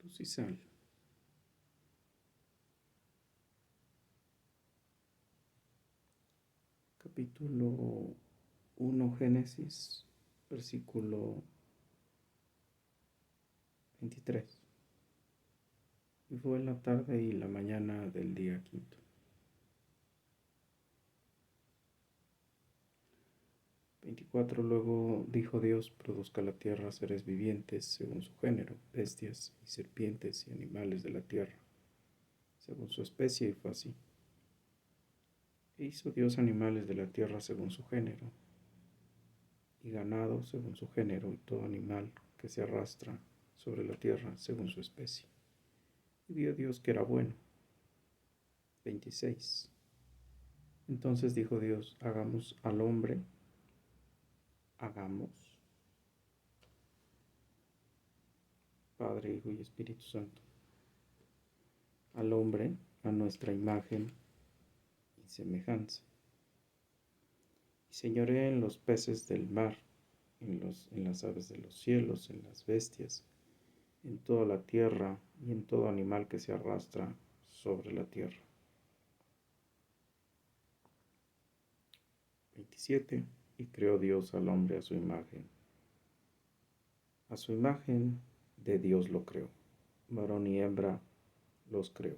Luz y sal. Capítulo 1, Génesis, versículo 23. Y fue la tarde y la mañana del día quinto. 24. Luego dijo Dios: produzca la tierra seres vivientes según su género, bestias y serpientes y animales de la tierra, según su especie, y fue así. E hizo Dios animales de la tierra según su género, y ganado según su género, y todo animal que se arrastra sobre la tierra según su especie. Y vio Dios que era bueno. 26. Entonces dijo Dios: hagamos al hombre, hagamos, Padre, Hijo y Espíritu Santo, al hombre a nuestra imagen y semejanza, y señoree en los peces del mar, en las aves de los cielos, en las bestias, en toda la tierra y en todo animal que se arrastra sobre la tierra. 27. Y creó Dios al hombre a su imagen de Dios lo creó, varón y hembra los creó.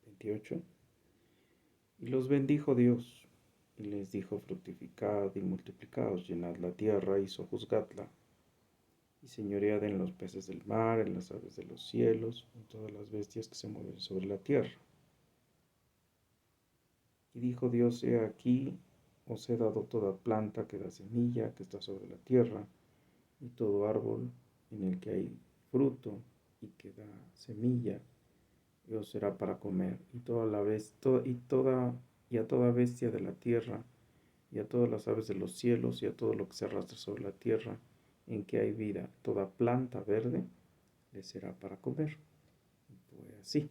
28. Y los bendijo Dios, y les dijo: fructificad y multiplicaos, llenad la tierra y sojuzgadla, y señoread en los peces del mar, en las aves de los cielos, en todas las bestias que se mueven sobre la tierra. Y dijo Dios: he aquí, os he dado toda planta que da semilla, que está sobre la tierra, y todo árbol en el que hay fruto y que da semilla, y os será para comer, y a toda bestia de la tierra, y a todas las aves de los cielos, y a todo lo que se arrastra sobre la tierra, en que hay vida, toda planta verde, le será para comer. Y fue así.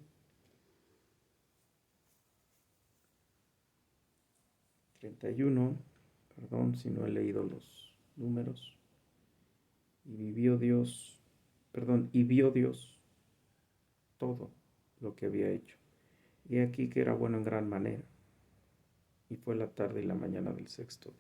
31. Perdón si no he leído los números. Y vio Dios todo lo que había hecho. Y aquí que era bueno en gran manera. Y fue la tarde y la mañana del sexto día.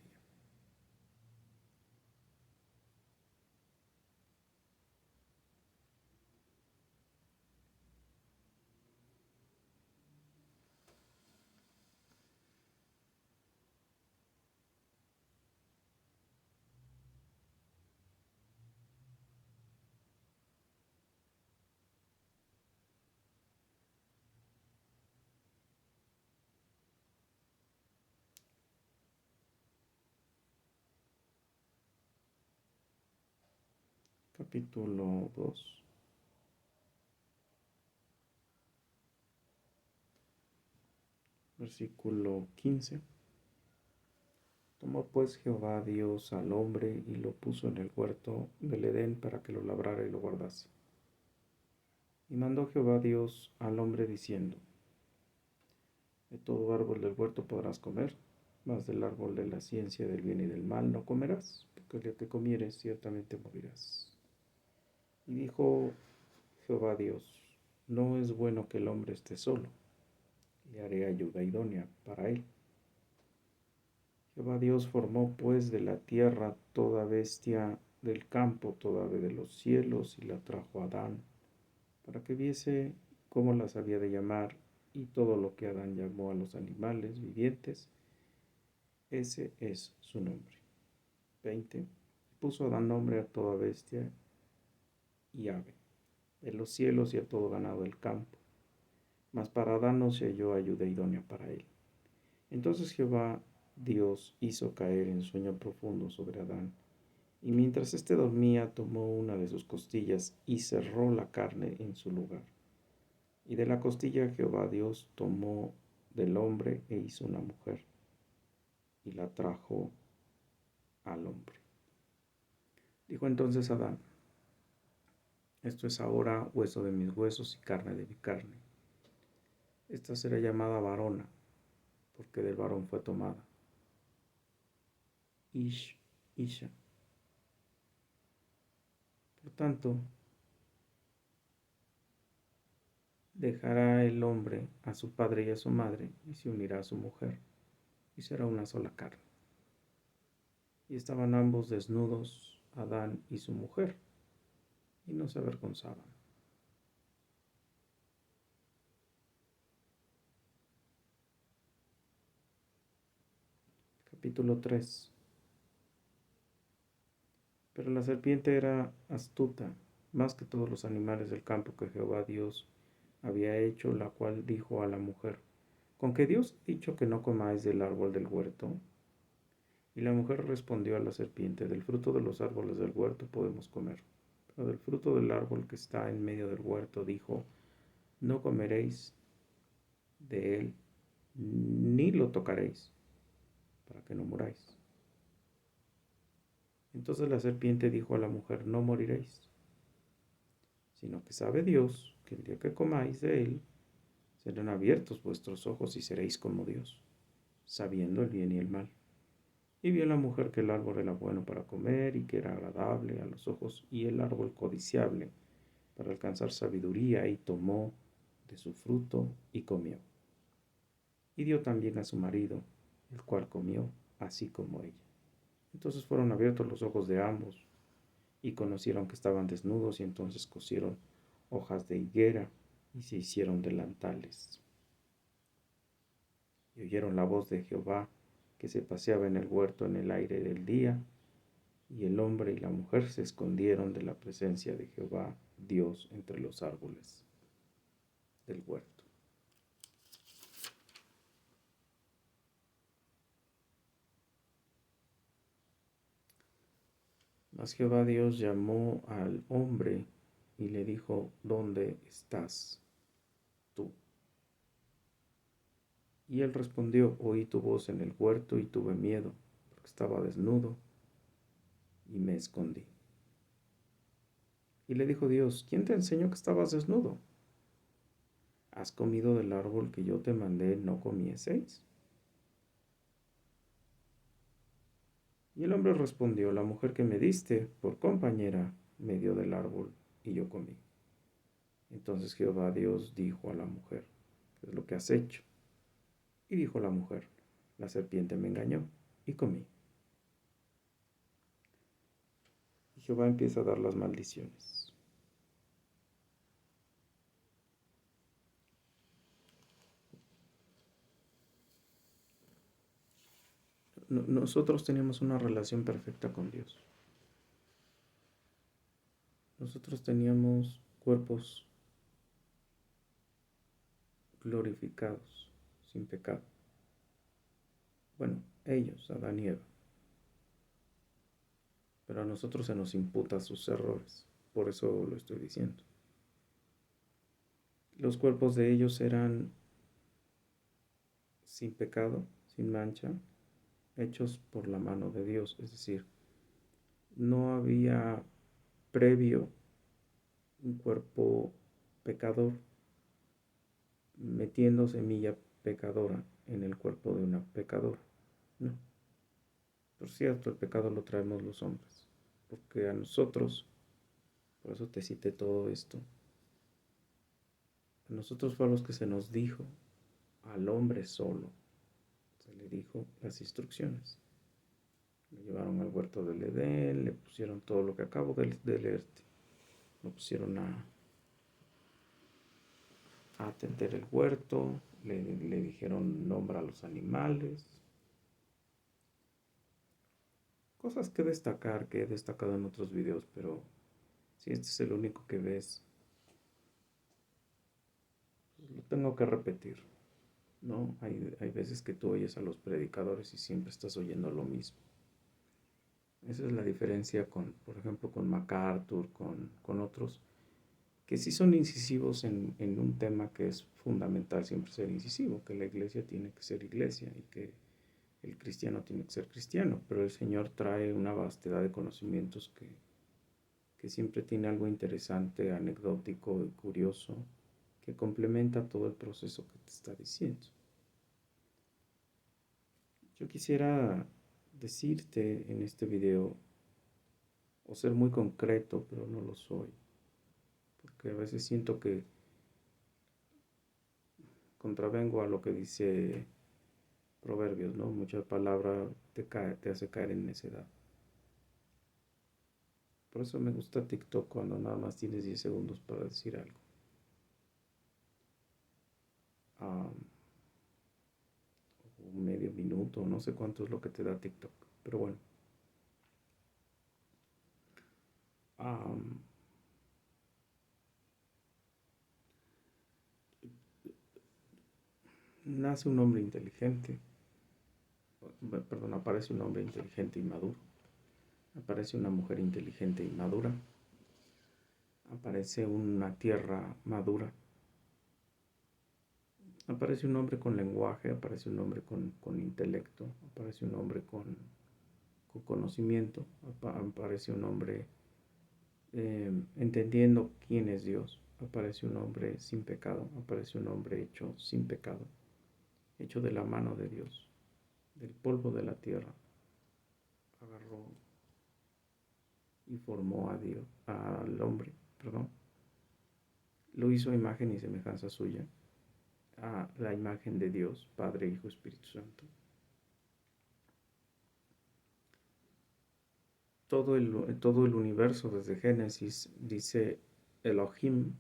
Capítulo 2. Versículo 15. Tomó pues Jehová Dios al hombre y lo puso en el huerto del Edén para que lo labrara y lo guardase. Y mandó Jehová Dios al hombre diciendo: de todo árbol del huerto podrás comer, mas del árbol de la ciencia del bien y del mal no comerás, porque el día que comieres ciertamente morirás. Y dijo Jehová Dios: no es bueno que el hombre esté solo, le haré ayuda idónea para él. Jehová Dios formó pues de la tierra toda bestia del campo, toda ave de los cielos, y la trajo a Adán, para que viese cómo las había de llamar, y todo lo que Adán llamó a los animales vivientes, ese es su nombre. 20. Puso Adán nombre a toda bestia y ave de los cielos y a todo ganado del campo, mas para Adán no se halló ayuda idónea para él. Entonces Jehová Dios hizo caer en sueño profundo sobre Adán, y mientras éste dormía tomó una de sus costillas y cerró la carne en su lugar. Y de la costilla Jehová Dios tomó del hombre e hizo una mujer, y la trajo al hombre. Dijo entonces Adán: esto es ahora hueso de mis huesos y carne de mi carne. Esta será llamada varona, porque del varón fue tomada. Isha. Por tanto, dejará el hombre a su padre y a su madre y se unirá a su mujer y será una sola carne. Y estaban ambos desnudos, Adán y su mujer, y no se avergonzaban. Capítulo 3. Pero la serpiente era astuta, más que todos los animales del campo que Jehová Dios había hecho, la cual dijo a la mujer: ¿Con que Dios ha dicho que no comáis del árbol del huerto? Y la mujer respondió a la serpiente: Del fruto de los árboles del huerto podemos comer, pero del fruto del árbol que está en medio del huerto dijo: No comeréis de él, ni lo tocaréis, para que no muráis. Entonces la serpiente dijo a la mujer: No moriréis, sino que sabe Dios que el día que comáis de él, serán abiertos vuestros ojos y seréis como Dios, sabiendo el bien y el mal. Y vio la mujer que el árbol era bueno para comer y que era agradable a los ojos, y el árbol codiciable para alcanzar sabiduría, y tomó de su fruto y comió. Y dio también a su marido, el cual comió, así como ella. Entonces fueron abiertos los ojos de ambos, y conocieron que estaban desnudos, y entonces cosieron hojas de higuera y se hicieron delantales. Y oyeron la voz de Jehová, que se paseaba en el huerto en el aire del día, y el hombre y la mujer se escondieron de la presencia de Jehová Dios entre los árboles del huerto. Mas Jehová Dios llamó al hombre y le dijo: ¿Dónde estás tú? Y él respondió: Oí tu voz en el huerto y tuve miedo, porque estaba desnudo y me escondí. Y le dijo Dios: ¿Quién te enseñó que estabas desnudo? ¿Has comido del árbol que yo te mandé no comieseis? Y el hombre respondió: La mujer que me diste por compañera me dio del árbol y yo comí. Entonces Jehová Dios dijo a la mujer: ¿Qué es lo que has hecho? Y dijo la mujer: La serpiente me engañó y comí. Y Jehová empieza a dar las maldiciones. Nosotros teníamos una relación perfecta con Dios. Nosotros teníamos cuerpos glorificados, sin pecado. Bueno, ellos, Adán y Eva. Pero a nosotros se nos imputa sus errores. Por eso lo estoy diciendo. Los cuerpos de ellos eran sin pecado, sin mancha, hechos por la mano de Dios. Es decir, no había previo un cuerpo pecador metiendo semilla pecadora en el cuerpo de una pecadora. No. Por cierto, el pecado lo traemos los hombres. Porque a nosotros, por eso te cité todo esto, a nosotros fue a los que se nos dijo, al hombre solo, se le dijo las instrucciones. Lo llevaron al huerto del Edén, le pusieron todo lo que acabo de leerte. Lo pusieron a atender el huerto, le dijeron nombra a los animales. Cosas que destacar, que he destacado en otros videos, pero si este es el único que ves, pues lo tengo que repetir, ¿no? Hay veces que tú oyes a los predicadores y siempre estás oyendo lo mismo. Esa es la diferencia con, por ejemplo, con MacArthur, con otros, que sí son incisivos en un tema que es fundamental siempre ser incisivo, que la iglesia tiene que ser iglesia y que el cristiano tiene que ser cristiano, pero el Señor trae una vastedad de conocimientos que siempre tiene algo interesante, anecdótico y curioso, que complementa todo el proceso que te está diciendo. Yo quisiera decirte en este video, o ser muy concreto, pero no lo soy, porque a veces siento que contravengo a lo que dice Proverbios, ¿no? Mucha palabra te hace caer en necedad. Por eso me gusta TikTok cuando nada más tienes 10 segundos para decir algo. Un medio minuto, no sé cuánto es lo que te da TikTok, pero bueno. Nace un hombre inteligente, perdón, aparece un hombre inteligente y maduro, aparece una mujer inteligente y madura, aparece una tierra madura, aparece un hombre con lenguaje, aparece un hombre con intelecto, aparece un hombre con conocimiento, aparece un hombre entendiendo quién es Dios, aparece un hombre sin pecado, aparece un hombre hecho sin pecado, hecho de la mano de Dios, del polvo de la tierra, agarró y formó a Dios, al hombre, perdón, lo hizo a imagen y semejanza suya, a la imagen de Dios, Padre, Hijo, Espíritu Santo. Todo el universo desde Génesis dice Elohim,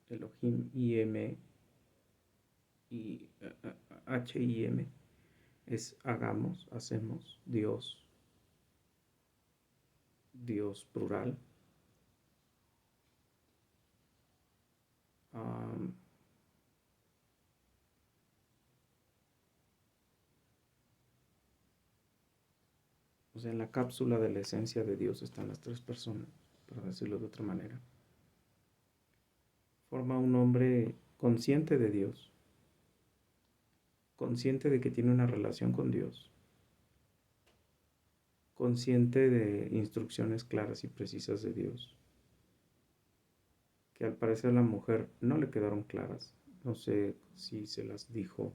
Elohim, I-M, y H-I-M, es hagamos, hacemos, Dios, Dios plural. O sea, en la cápsula de la esencia de Dios están las tres personas, para decirlo de otra manera. Forma un hombre consciente de Dios, consciente de que tiene una relación con Dios, consciente de instrucciones claras y precisas de Dios, que al parecer a la mujer no le quedaron claras. No sé si se las dijo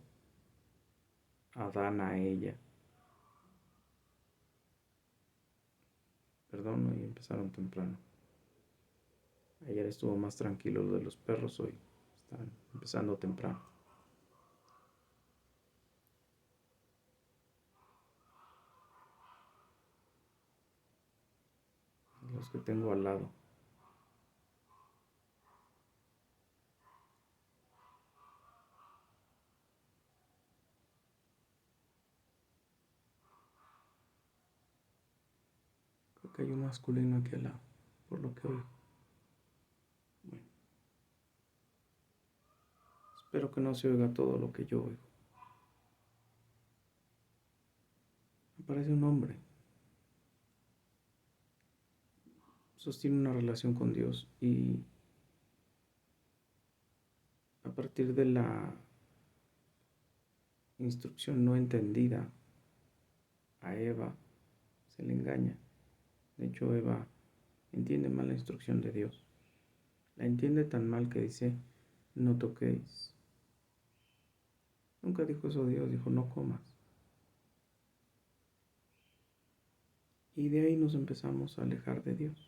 Adán a ella. Perdón, hoy empezaron temprano. Ayer estuvo más tranquilo lo de los perros, hoy están empezando temprano. Los que tengo al lado. Creo que hay un masculino aquí al lado, por lo que oigo. Bueno, espero que no se oiga todo lo que yo oigo. Aparece un hombre. Sostiene una relación con Dios y a partir de la instrucción no entendida a Eva se le engaña. De hecho, Eva entiende mal la instrucción de Dios. La entiende tan mal que dice, no toquéis. Nunca dijo eso Dios, dijo, no comas. Y de ahí nos empezamos a alejar de Dios.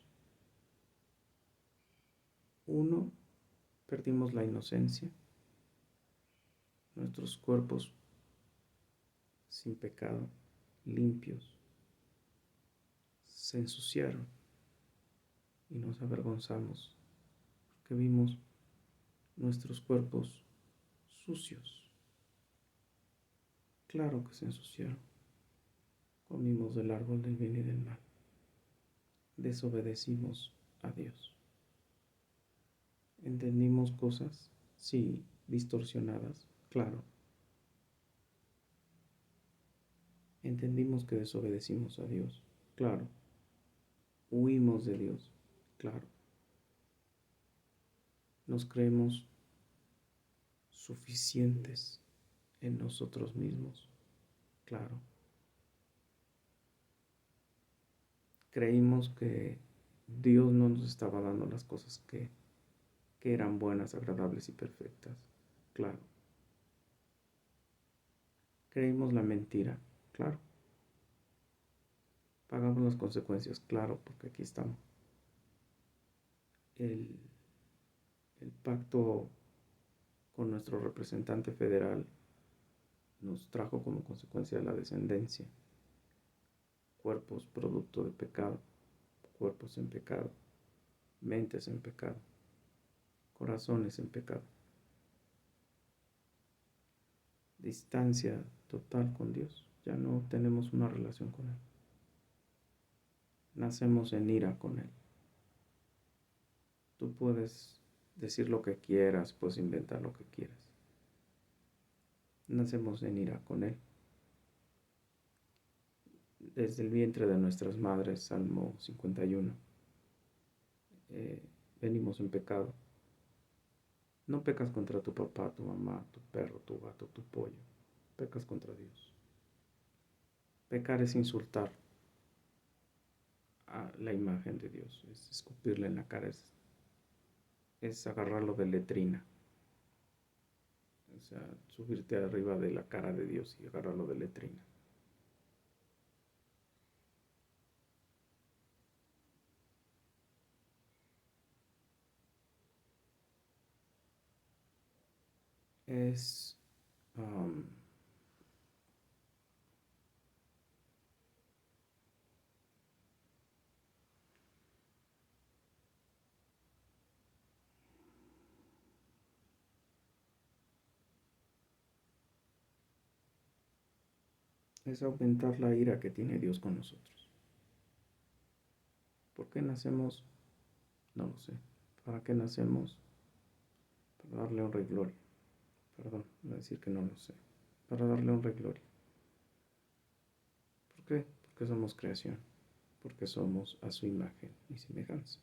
Uno, perdimos la inocencia. Nuestros cuerpos sin pecado, limpios, se ensuciaron y nos avergonzamos porque vimos nuestros cuerpos sucios. Claro que se ensuciaron. Comimos del árbol del bien y del mal. Desobedecimos a Dios. Entendimos cosas, sí, distorsionadas, claro. Entendimos que desobedecimos a Dios, claro. Huimos de Dios, claro. Nos creemos suficientes en nosotros mismos, claro. Creímos que Dios no nos estaba dando las cosas que eran buenas, agradables y perfectas, claro. Creímos la mentira, claro. Pagamos las consecuencias, claro, porque aquí estamos. El pacto con nuestro representante federal nos trajo como consecuencia de la descendencia cuerpos producto de pecado, cuerpos en pecado, mentes en pecado, corazones en pecado. Distancia total con Dios. Ya no tenemos una relación con Él. Nacemos en ira con Él. Tú puedes decir lo que quieras, puedes inventar lo que quieras. Nacemos en ira con Él. Desde el vientre de nuestras madres, Salmo 51, venimos en pecado. No pecas contra tu papá, tu mamá, tu perro, tu gato, tu pollo. Pecas contra Dios. Pecar es insultar a la imagen de Dios, es escupirle en la cara, es agarrarlo de letrina. O sea, subirte arriba de la cara de Dios y agarrarlo de letrina. Es um, es aumentar la ira que tiene Dios con nosotros. ¿Por qué nacemos? No lo sé. ¿Para qué nacemos? Para darle honra y gloria. Perdón, voy a decir que no lo sé. Para darle honra y gloria. ¿Por qué? Porque somos creación. Porque somos a su imagen y semejanza.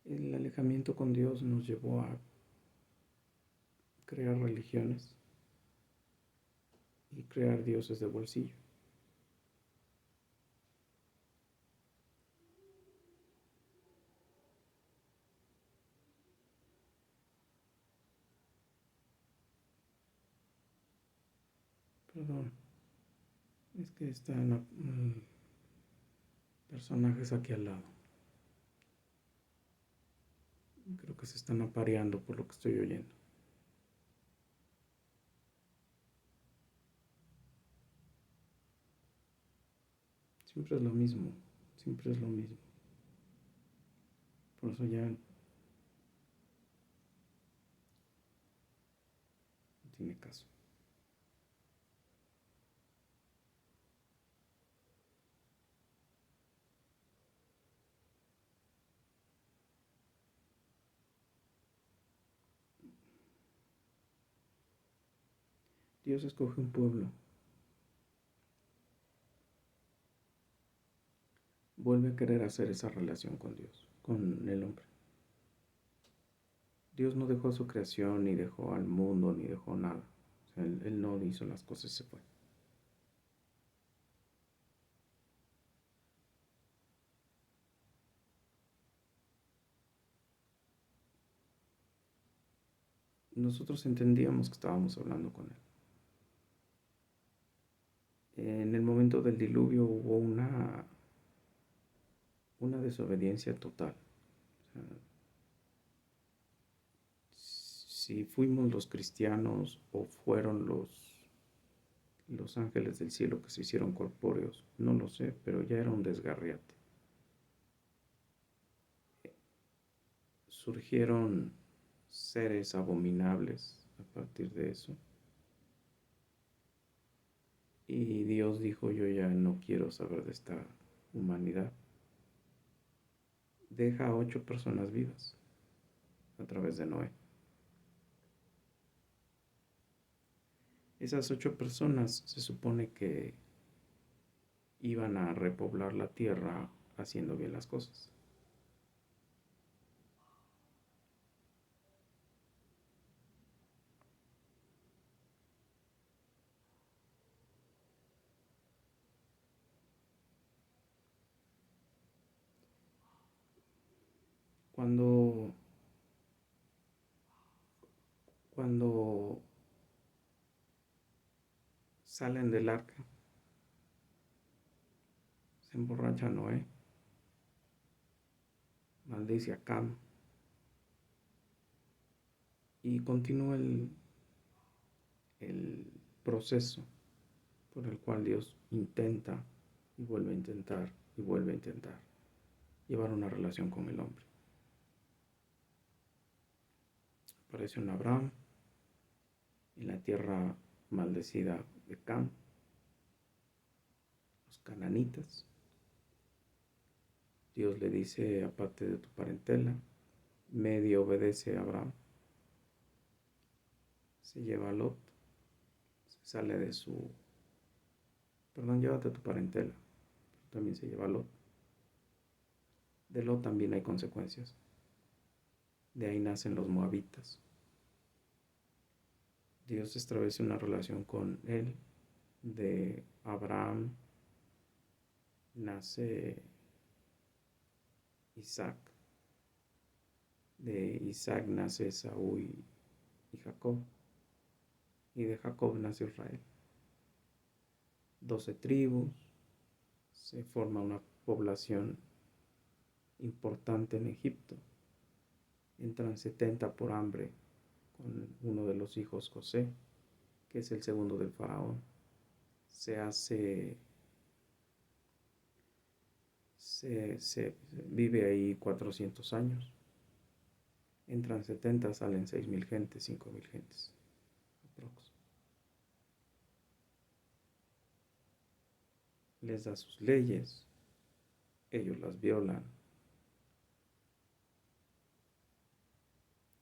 El alejamiento con Dios nos llevó a crear religiones y crear dioses de bolsillo. Perdón, es que están personajes aquí al lado. Creo que se están apareando por lo que estoy oyendo. Siempre es lo mismo, siempre es lo mismo. Por eso ya no tiene caso. Dios escoge un pueblo, vuelve a querer hacer esa relación con Dios, con el hombre. Dios no dejó su creación, ni dejó al mundo, ni dejó nada. O sea, él no hizo las cosas y se fue. Nosotros entendíamos que estábamos hablando con Él. En el momento del diluvio hubo una desobediencia total. O sea, si fuimos los cristianos o fueron los ángeles del cielo que se hicieron corpóreos, no lo sé, pero ya era un desgarriate. Surgieron seres abominables a partir de eso. Y Dios dijo, yo ya no quiero saber de esta humanidad. Deja a 8 personas vivas a través de Noé. Esas 8 personas se supone que iban a repoblar la tierra haciendo bien las cosas. Cuando, cuando salen del arca, se emborracha Noé, maldice a Cam y continúa el proceso por el cual Dios intenta y vuelve a intentar y vuelve a intentar llevar una relación con el hombre. Aparece un Abraham en la tierra maldecida de Cam, los cananitas. Dios le dice, aparte de tu parentela, medio obedece a Abraham. Se lleva a Lot, se sale de su... Perdón, llévate a tu parentela, pero también se lleva a Lot. De Lot también hay consecuencias. De ahí nacen los moabitas. Dios establece una relación con él. De Abraham nace Isaac. De Isaac nace Esaú y Jacob. Y de Jacob nace Israel. 12 tribus. Se forma una población importante en Egipto. Entran 70 por hambre con uno de los hijos, José, que es el segundo del faraón. Se vive ahí 400 años. Entran 70, salen 6.000 gentes, 5.000 gentes. Aprox. Les da sus leyes, ellos las violan,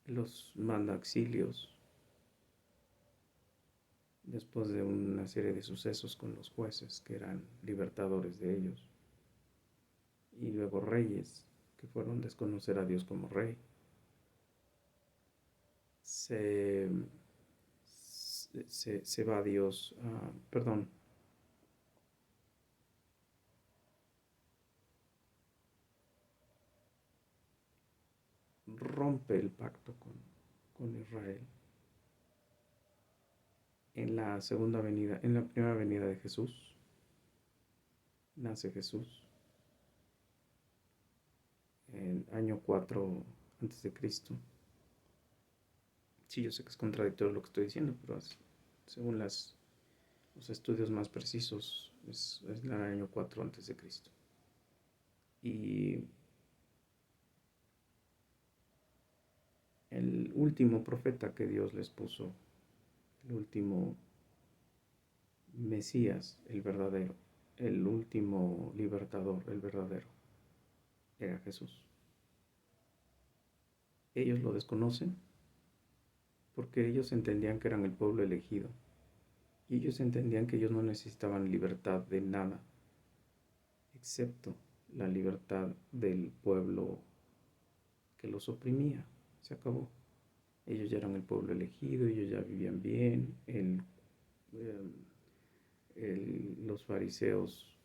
los manda a exilios. Después de una serie de sucesos con los jueces que eran libertadores de ellos, y luego reyes que fueron a desconocer a Dios como rey, se va Dios, perdón, rompe el pacto con Israel en la segunda venida, en la primera venida de Jesús. Nace Jesús en año 4 antes de Cristo. Sí, yo sé que es contradictorio lo que estoy diciendo, pero según los estudios más precisos es el año 4 antes de Cristo. Y el último profeta que Dios les puso, el último Mesías, el verdadero, el último libertador, el verdadero, era Jesús. Ellos lo desconocen porque ellos entendían que eran el pueblo elegido y ellos entendían que ellos no necesitaban libertad de nada excepto la libertad del pueblo que los oprimía. Se acabó. Ellos ya eran el pueblo elegido, ellos ya vivían bien. Los fariseos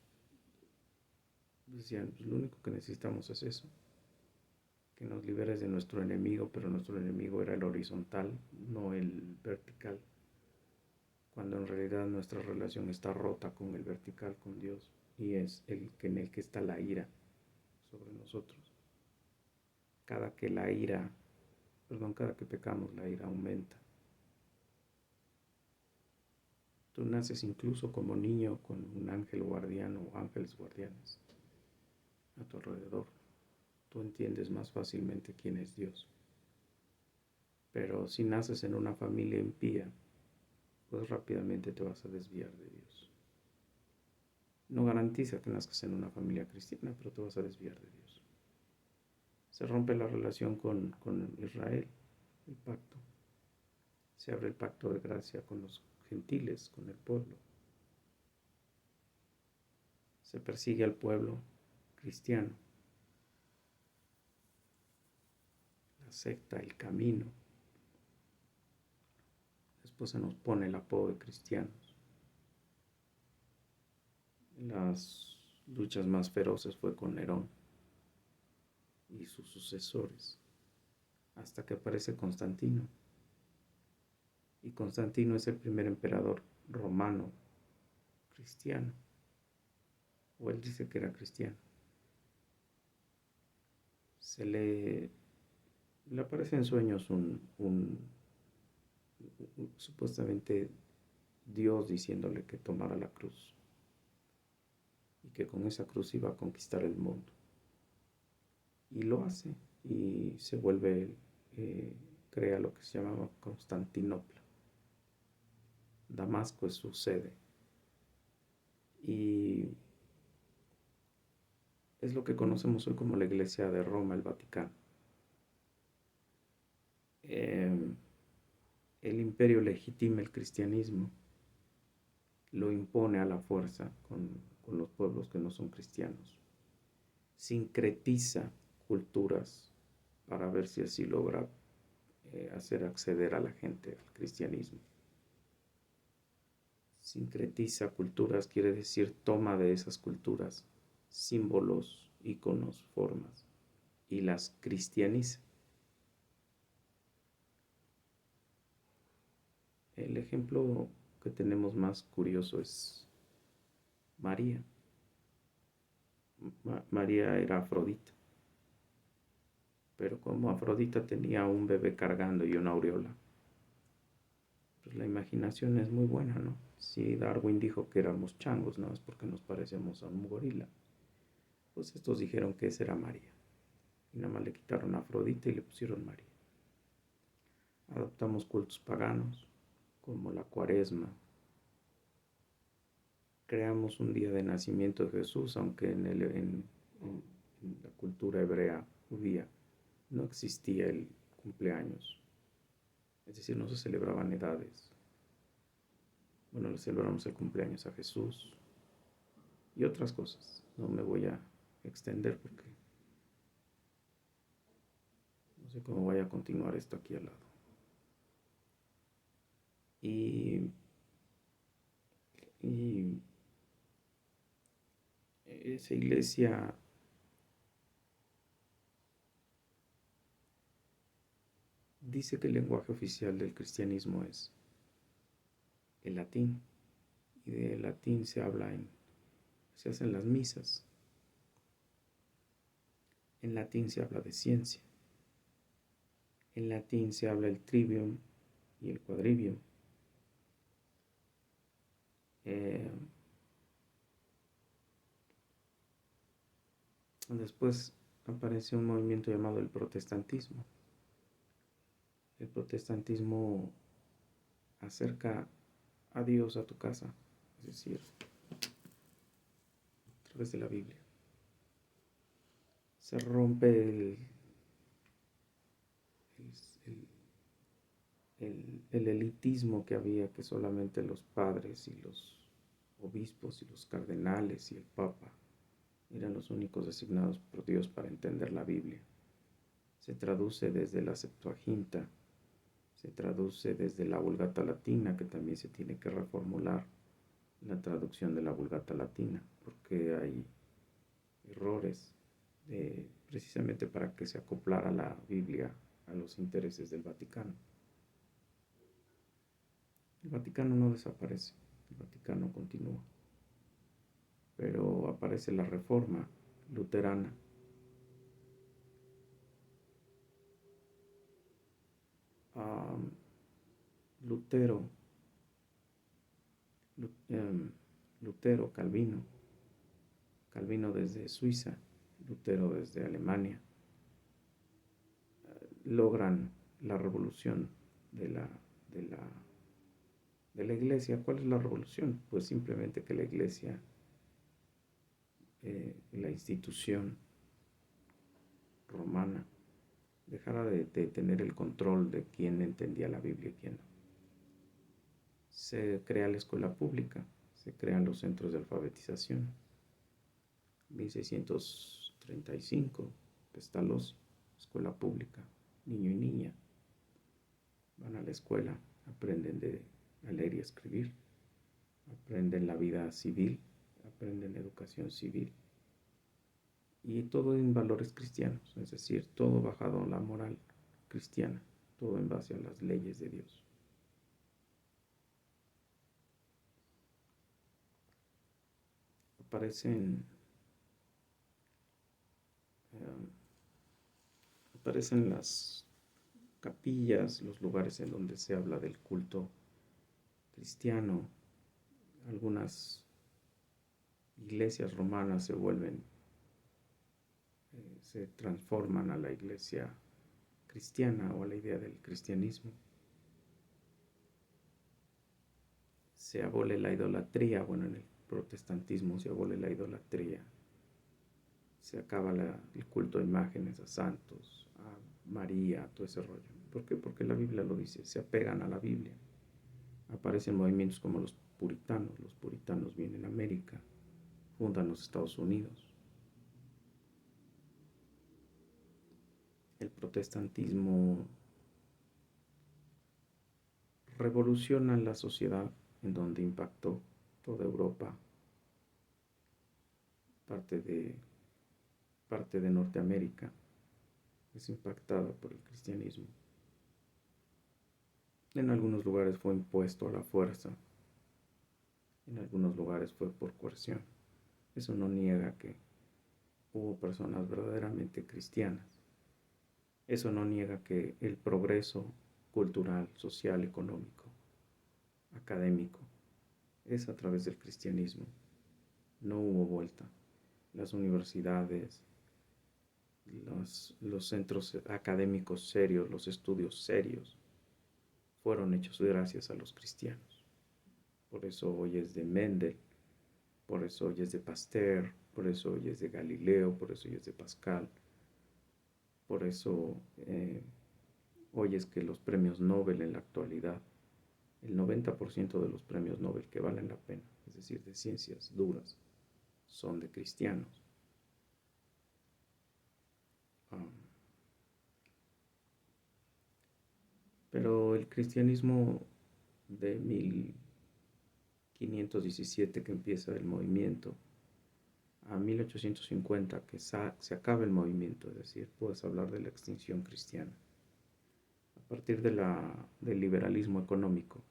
decían, pues lo único que necesitamos es eso, que nos liberes de nuestro enemigo, pero nuestro enemigo era el horizontal, no el vertical, cuando en realidad nuestra relación está rota con el vertical, con Dios, y es en el que está la ira sobre nosotros. Cada que pecamos, la ira aumenta. Tú naces incluso como niño con un ángel guardián o ángeles guardianes a tu alrededor. Tú entiendes más fácilmente quién es Dios. Pero si naces en una familia impía, pues rápidamente te vas a desviar de Dios. No garantiza que nazcas en una familia cristiana, pero te vas a desviar de Dios. Se rompe la relación con Israel, el pacto. Se abre el pacto de gracia con los gentiles, con el pueblo. Se persigue al pueblo cristiano. La secta, el camino. Después se nos pone el apodo de cristianos. Las luchas más feroces fue con Nerón. y sus sucesores, hasta que aparece Constantino. Y Constantino es el primer emperador romano cristiano, o él dice que era cristiano. Le aparece en sueños supuestamente Dios diciéndole que tomara la cruz y que con esa cruz iba a conquistar el mundo. Y lo hace y se vuelve, crea lo que se llamaba Constantinopla. Damasco es su sede. Y es lo que conocemos hoy como la Iglesia de Roma, el Vaticano. El imperio legitima el cristianismo, lo impone a la fuerza con los pueblos que no son cristianos. Sincretiza culturas para ver si así logra hacer acceder a la gente al cristianismo. Sincretiza culturas quiere decir toma de esas culturas símbolos, íconos, formas y las cristianiza. El ejemplo que tenemos más curioso es María. María era Afrodita, pero como Afrodita tenía un bebé cargando y una aureola, pues la imaginación es muy buena, ¿no? Si Darwin dijo que éramos changos, ¿no? Es porque nos parecemos a un gorila. Pues estos dijeron que esa era María. Y nada más le quitaron a Afrodita y le pusieron María. Adoptamos cultos paganos, como la Cuaresma. Creamos un día de nacimiento de Jesús, aunque en la cultura hebrea judía no existía el cumpleaños. Es decir, no se celebraban edades. Bueno, le celebramos el cumpleaños a Jesús y otras cosas. No me voy a extender porque no sé cómo vaya a continuar esto aquí al lado. Y esa iglesia dice que el lenguaje oficial del cristianismo es el latín. Y de latín se hacen las misas. En latín se habla de ciencia. En latín se habla el trivium y el quadrivium. Después aparece un movimiento llamado el protestantismo. El protestantismo acerca a Dios a tu casa, es decir, a través de la Biblia. Se rompe el elitismo que había, que solamente los padres y los obispos y los cardenales y el papa eran los únicos designados por Dios para entender la Biblia. Se traduce desde la Septuaginta, se traduce desde la Vulgata Latina, que también se tiene que reformular la traducción de la Vulgata Latina, porque hay errores precisamente para que se acoplara la Biblia a los intereses del Vaticano. El Vaticano no desaparece, el Vaticano continúa, pero aparece la Reforma luterana. Lutero, Calvino desde Suiza, Lutero desde Alemania, logran la revolución de la iglesia. ¿Cuál es la revolución? Pues simplemente que la iglesia, la institución romana, dejara de tener el control de quién entendía la Biblia y quién no. Se crea la escuela pública, se crean los centros de alfabetización. 1635, Pestalozzi, escuela pública, niño y niña van a la escuela, aprenden a leer y a escribir, aprenden la vida civil, aprenden educación civil y todo en valores cristianos, es decir, todo bajado a la moral cristiana, todo en base a las leyes de Dios. Aparecen, eh, aparecen las capillas, los lugares en donde se habla del culto cristiano. Algunas iglesias romanas se transforman a la iglesia cristiana o a la idea del cristianismo. Se abole la idolatría, bueno, en el protestantismo se abole la idolatría, se acaba el culto a imágenes, a santos, a María, todo ese rollo. ¿Por qué? Porque la Biblia lo dice, se apegan a la Biblia. Aparecen movimientos como los puritanos vienen a América, fundan los Estados Unidos. El protestantismo revoluciona la sociedad en donde impactó toda Europa, parte de Norteamérica es impactada por el cristianismo. En algunos lugares fue impuesto a la fuerza, en algunos lugares fue por coerción. Eso no niega que hubo personas verdaderamente cristianas. Eso no niega que el progreso cultural, social, económico, académico, es a través del cristianismo. No hubo vuelta. Las universidades, los centros académicos serios, los estudios serios, fueron hechos gracias a los cristianos. Por eso hoy es de Mendel, por eso hoy es de Pasteur, por eso hoy es de Galileo, por eso hoy es de Pascal, por eso hoy es que los premios Nobel en la actualidad, el 90% de los premios Nobel que valen la pena, es decir, de ciencias duras, son de cristianos. Pero el cristianismo de 1517 que empieza el movimiento, a 1850 que se acaba el movimiento, es decir, puedes hablar de la extinción cristiana. A partir del liberalismo económico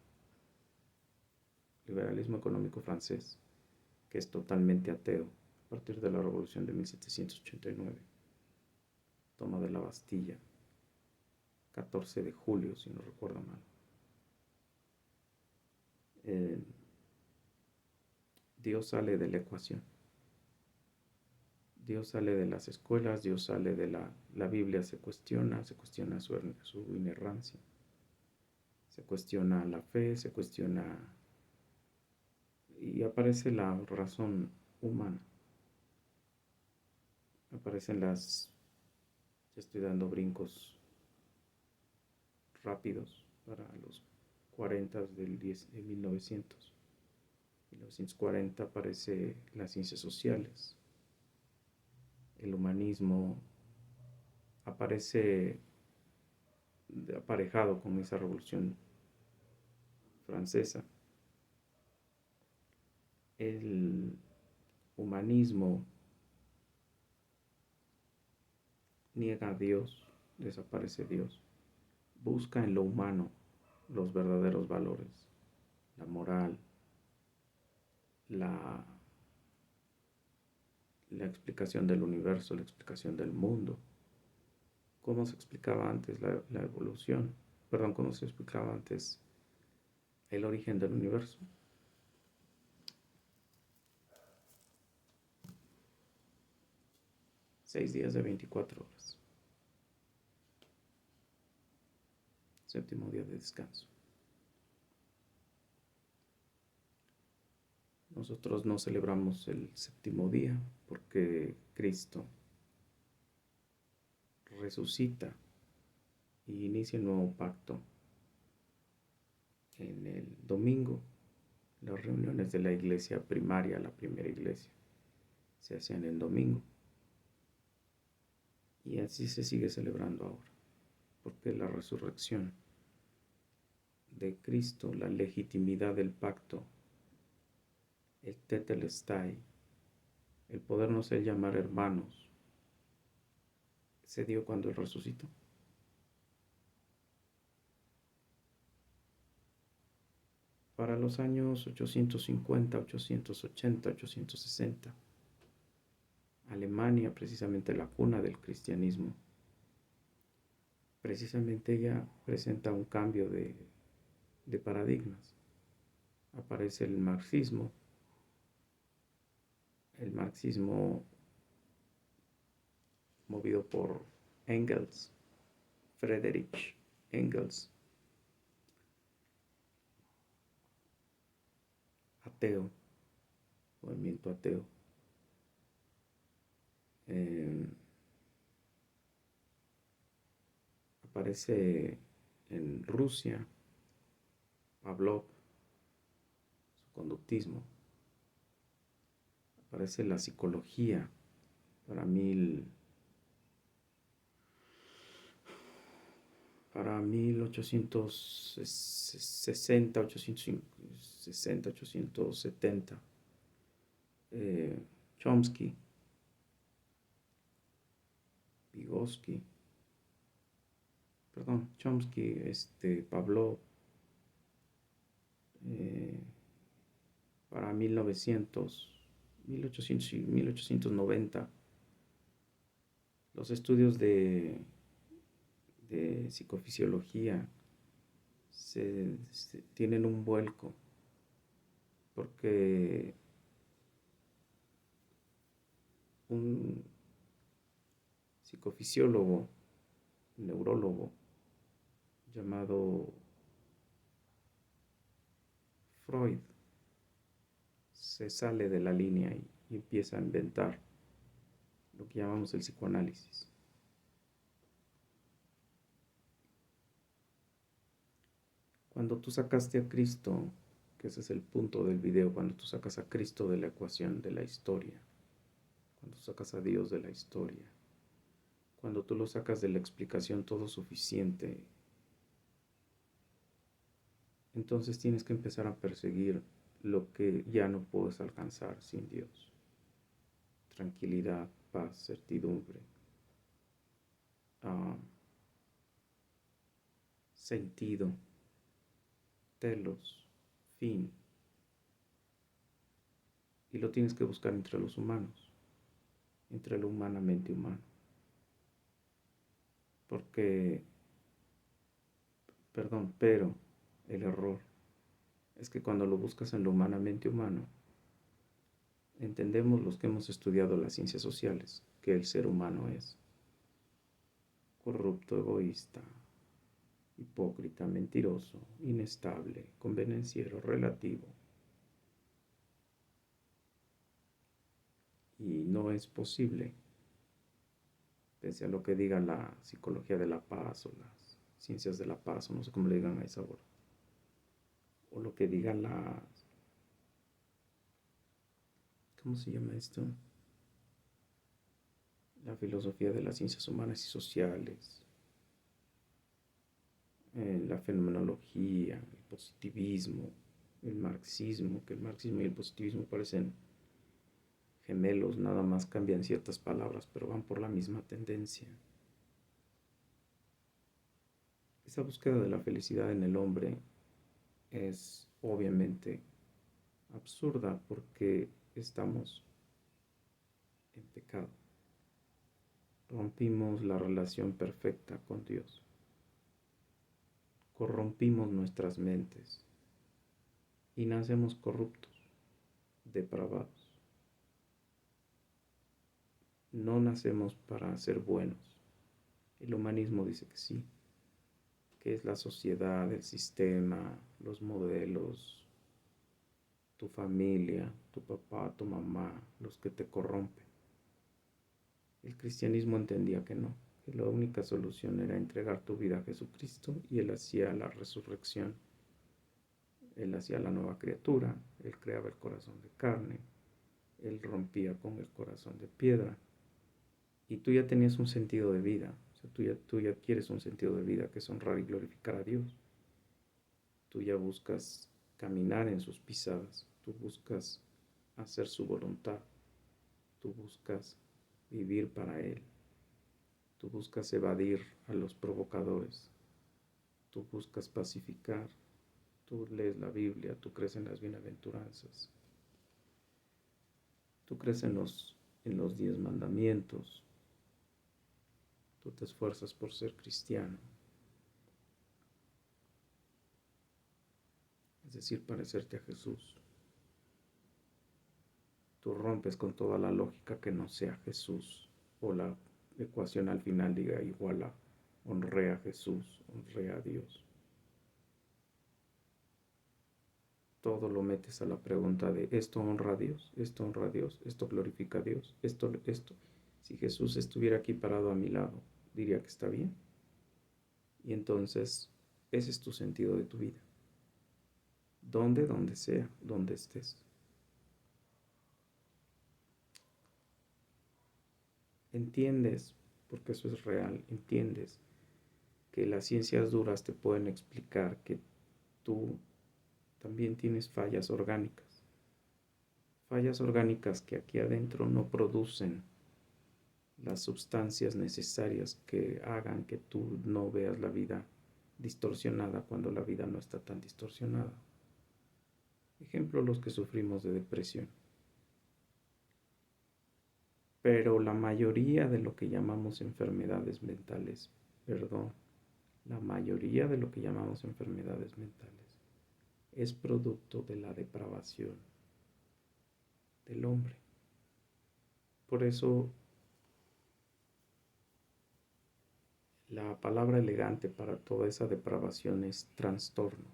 francés, que es totalmente ateo, a partir de la Revolución de 1789, toma de la Bastilla, 14 de julio, si no recuerdo mal. Dios sale de la ecuación. Dios sale de las escuelas, Dios sale de la Biblia, se cuestiona su inerrancia, se cuestiona la fe, se cuestiona y aparece la razón humana. Aparecen ya estoy dando brincos rápidos para los 40 de 1900. En 1940 aparece las ciencias sociales, el humanismo aparece aparejado con esa revolución francesa. El humanismo niega a Dios, desaparece Dios, busca en lo humano los verdaderos valores, la moral, la explicación del universo, la explicación del mundo. ¿Cómo se explicaba antes la evolución? Perdón, ¿cómo se explicaba antes el origen del universo? 6 días de 24 horas. Séptimo día de descanso. Nosotros no celebramos el séptimo día porque Cristo resucita y inicia el nuevo pacto en el domingo. Las reuniones de la iglesia primaria, la primera iglesia, se hacían el domingo. Y así se sigue celebrando ahora, porque la resurrección de Cristo, la legitimidad del pacto, el tetelestai, el podernos llamar hermanos, se dio cuando Él resucitó. Para los años 850, 880, 860, Alemania, precisamente la cuna del cristianismo, precisamente ella presenta un cambio de paradigmas. Aparece el marxismo movido por Engels, Friedrich Engels, ateo, movimiento ateo. Aparece en Rusia Pavlov, su conductismo. Aparece la psicología para 1860, 860, 870. Chomsky, Vygotsky, Pavlov, para 1800 y 1890. Los estudios de psicofisiología tienen un vuelco porque un psicofisiólogo, neurólogo llamado Freud se sale de la línea y empieza a inventar lo que llamamos el psicoanálisis. Cuando tú sacaste a Cristo, que ese es el punto del video, cuando tú sacas a Cristo de la ecuación de la historia, cuando sacas a Dios de la historia, cuando tú lo sacas de la explicación todo suficiente, entonces tienes que empezar a perseguir lo que ya no puedes alcanzar sin Dios. Tranquilidad, paz, certidumbre, sentido, telos, fin. Y lo tienes que buscar entre los humanos, entre lo humanamente humano. Pero el error es que cuando lo buscas en lo humanamente humano, entendemos los que hemos estudiado las ciencias sociales que el ser humano es corrupto, egoísta, hipócrita, mentiroso, inestable, convenenciero, relativo. Y no es posible, pese a lo que diga la psicología de la paz o las ciencias de la paz, o no sé cómo le digan a esa hora, o lo que diga ¿cómo se llama esto? La filosofía de las ciencias humanas y sociales, la fenomenología, el positivismo, el marxismo, que el marxismo y el positivismo parecen gemelos, nada más cambian ciertas palabras, pero van por la misma tendencia. Esa búsqueda de la felicidad en el hombre es obviamente absurda porque estamos en pecado. Rompimos la relación perfecta con Dios. Corrompimos nuestras mentes y nacemos corruptos, depravados. No nacemos para ser buenos. El humanismo dice que sí, que es la sociedad, el sistema, los modelos, tu familia, tu papá, tu mamá, los que te corrompen. El cristianismo entendía que no, que la única solución era entregar tu vida a Jesucristo y Él hacía la resurrección. Él hacía la nueva criatura, Él creaba el corazón de carne, Él rompía con el corazón de piedra. Y tú ya tenías un sentido de vida, o sea, tú ya adquieres un sentido de vida que es honrar y glorificar a Dios. Tú ya buscas caminar en sus pisadas, tú buscas hacer su voluntad, tú buscas vivir para Él, Tú buscas evadir a los provocadores. Tú buscas pacificar. Tú lees la Biblia, tú crees en las bienaventuranzas. Tú crees en los 10 mandamientos. Tú te esfuerzas por ser cristiano. Es decir, parecerte a Jesús. Tú rompes con toda la lógica que no sea Jesús, o la ecuación al final diga igual a honré a Jesús, honré a Dios. Todo lo metes a la pregunta de esto honra a Dios, esto honra a Dios, esto glorifica a Dios, esto. Si Jesús estuviera aquí parado a mi lado, diría que está bien. Y entonces, ese es tu sentido de tu vida. Donde sea, donde estés. Entiendes, porque eso es real, entiendes que las ciencias duras te pueden explicar que tú también tienes fallas orgánicas. Fallas orgánicas que aquí adentro no producen las sustancias necesarias que hagan que tú no veas la vida distorsionada cuando la vida no está tan distorsionada. Ejemplo, los que sufrimos de depresión. Pero la mayoría de lo que llamamos enfermedades mentales, la mayoría de lo que llamamos enfermedades mentales es producto de la depravación del hombre. Por eso la palabra elegante para toda esa depravación es trastorno.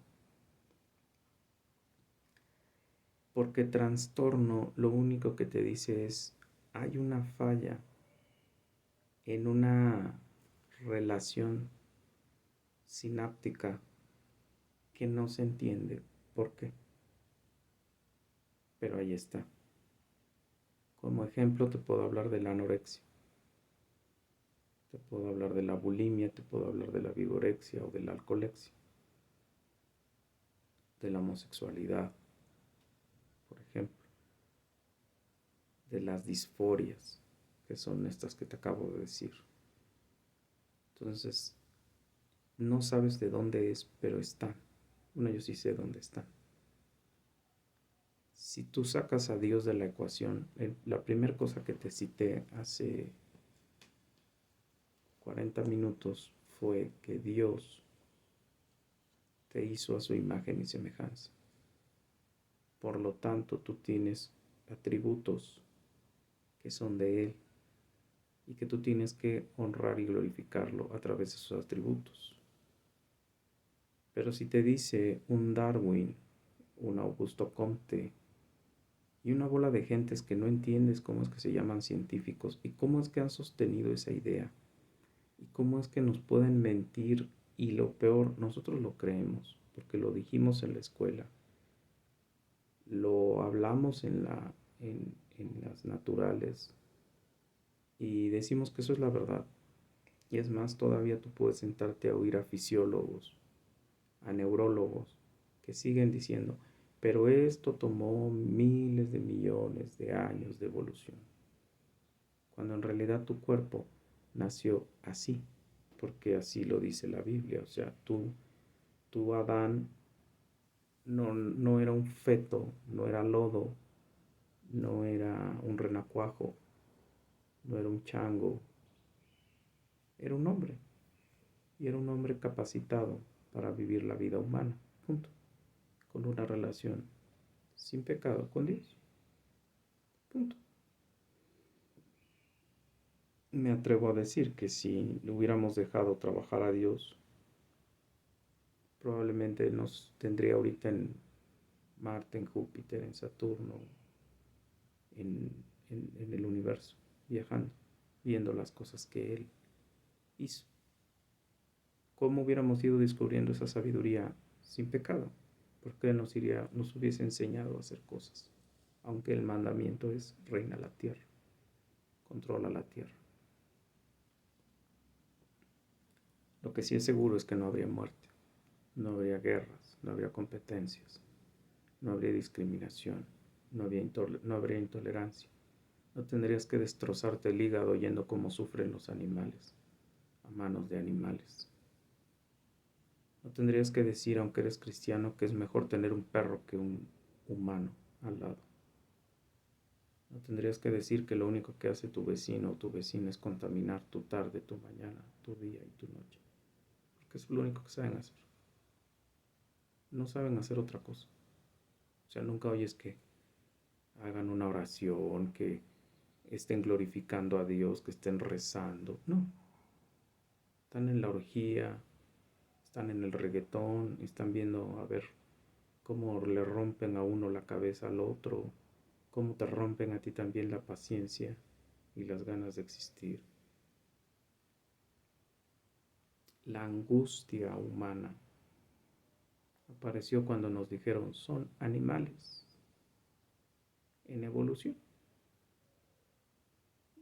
Porque trastorno lo único que te dice es, hay una falla en una relación sináptica que no se entiende por qué. Pero ahí está. Como ejemplo te puedo hablar de la anorexia. Te puedo hablar de la bulimia, te puedo hablar de la vigorexia o de la alcoholexia. De la homosexualidad, por ejemplo. De las disforias, que son estas que te acabo de decir. Entonces, no sabes de dónde es, pero están. Bueno, yo sí sé dónde están. Si tú sacas a Dios de la ecuación, la primera cosa que te cité hace 40 minutos fue que Dios te hizo a su imagen y semejanza. Por lo tanto, tú tienes atributos que son de Él y que tú tienes que honrar y glorificarlo a través de sus atributos. Pero si te dice un Darwin, un Augusto Comte y una bola de gentes que no entiendes cómo es que se llaman científicos y cómo es que han sostenido esa idea y cómo es que nos pueden mentir, y lo peor, nosotros lo creemos porque lo dijimos en la escuela, lo hablamos en las naturales y decimos que eso es la verdad. Y es más, todavía tú puedes sentarte a oír a fisiólogos, a neurólogos, que siguen diciendo, pero esto tomó miles de millones de años de evolución. Cuando en realidad tu cuerpo nació así, porque así lo dice la Biblia. O sea, tú Adán, no era un feto, no era lodo, no era un renacuajo, no era un chango, era un hombre. Y era un hombre capacitado para vivir la vida humana, punto. Con una relación sin pecado con Dios, punto. Me atrevo a decir que si le hubiéramos dejado trabajar a Dios, probablemente nos tendría ahorita en Marte, en Júpiter, en Saturno, en, en el universo, viajando, viendo las cosas que Él hizo. ¿Cómo hubiéramos ido descubriendo esa sabiduría sin pecado? Porque Él nos hubiese enseñado a hacer cosas, aunque el mandamiento es reina la tierra, controla la tierra. Lo que sí es seguro es que no habría muerte, no habría guerras, no habría competencias, no habría discriminación, no habría intolerancia. No tendrías que destrozarte el hígado oyendo cómo sufren los animales. a manos de animales. No tendrías que decir, aunque eres cristiano, que es mejor tener un perro que un humano al lado. No tendrías que decir que lo único que hace tu vecino o tu vecina es contaminar tu tarde, tu mañana, tu día y tu noche. Porque es lo único que saben hacer. No saben hacer otra cosa. O sea, nunca oyes que hagan una oración, que estén glorificando a Dios, que estén rezando. No. Están en la orgía, están en el reggaetón, están viendo a ver cómo le rompen a uno la cabeza al otro, cómo te rompen a ti también la paciencia y las ganas de existir. La angustia humana apareció cuando nos dijeron son animales en evolución.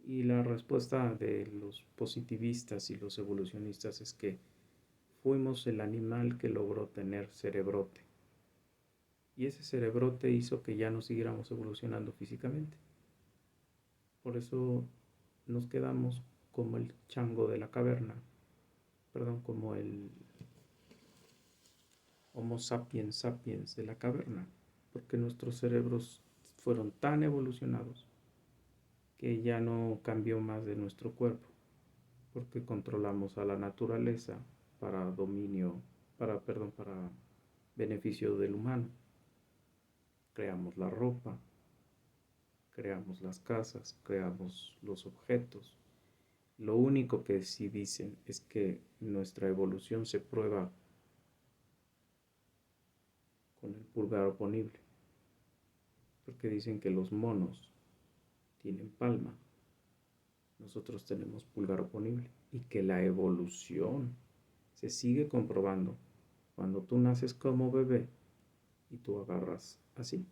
Y la respuesta de los positivistas y los evolucionistas es que fuimos el animal que logró tener cerebrote. Y ese cerebrote hizo que ya no siguiéramos evolucionando físicamente. Por eso nos quedamos como el chango de la caverna, perdón, como el Homo sapiens sapiens de la caverna, porque nuestros cerebros fueron tan evolucionados que ya no cambió más de nuestro cuerpo, porque controlamos a la naturaleza para dominio, para beneficio del humano. Creamos la ropa, creamos las casas, creamos los objetos. Lo único que sí dicen es que nuestra evolución se prueba con el pulgar oponible, porque dicen que los monos tienen palma, nosotros tenemos pulgar oponible, y que la evolución se sigue comprobando cuando tú naces como bebé y tú agarras así,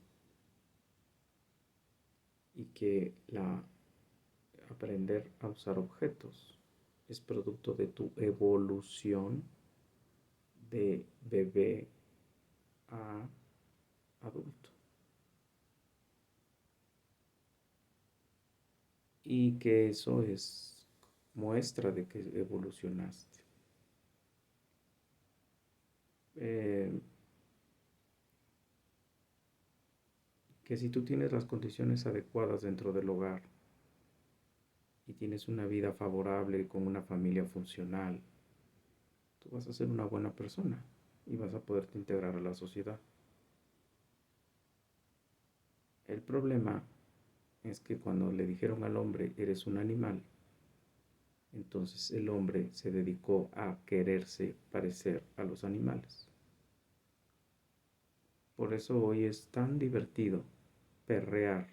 y que aprender a usar objetos es producto de tu evolución de bebé a adulto, y que eso es muestra de que evolucionaste. Eh, que si tú tienes las condiciones adecuadas dentro del hogar y tienes una vida favorable con una familia funcional, tú vas a ser una buena persona y vas a poderte integrar a la sociedad. El problema es que cuando le dijeron al hombre eres un animal, entonces el hombre se dedicó a quererse parecer a los animales. Por eso hoy es tan divertido perrear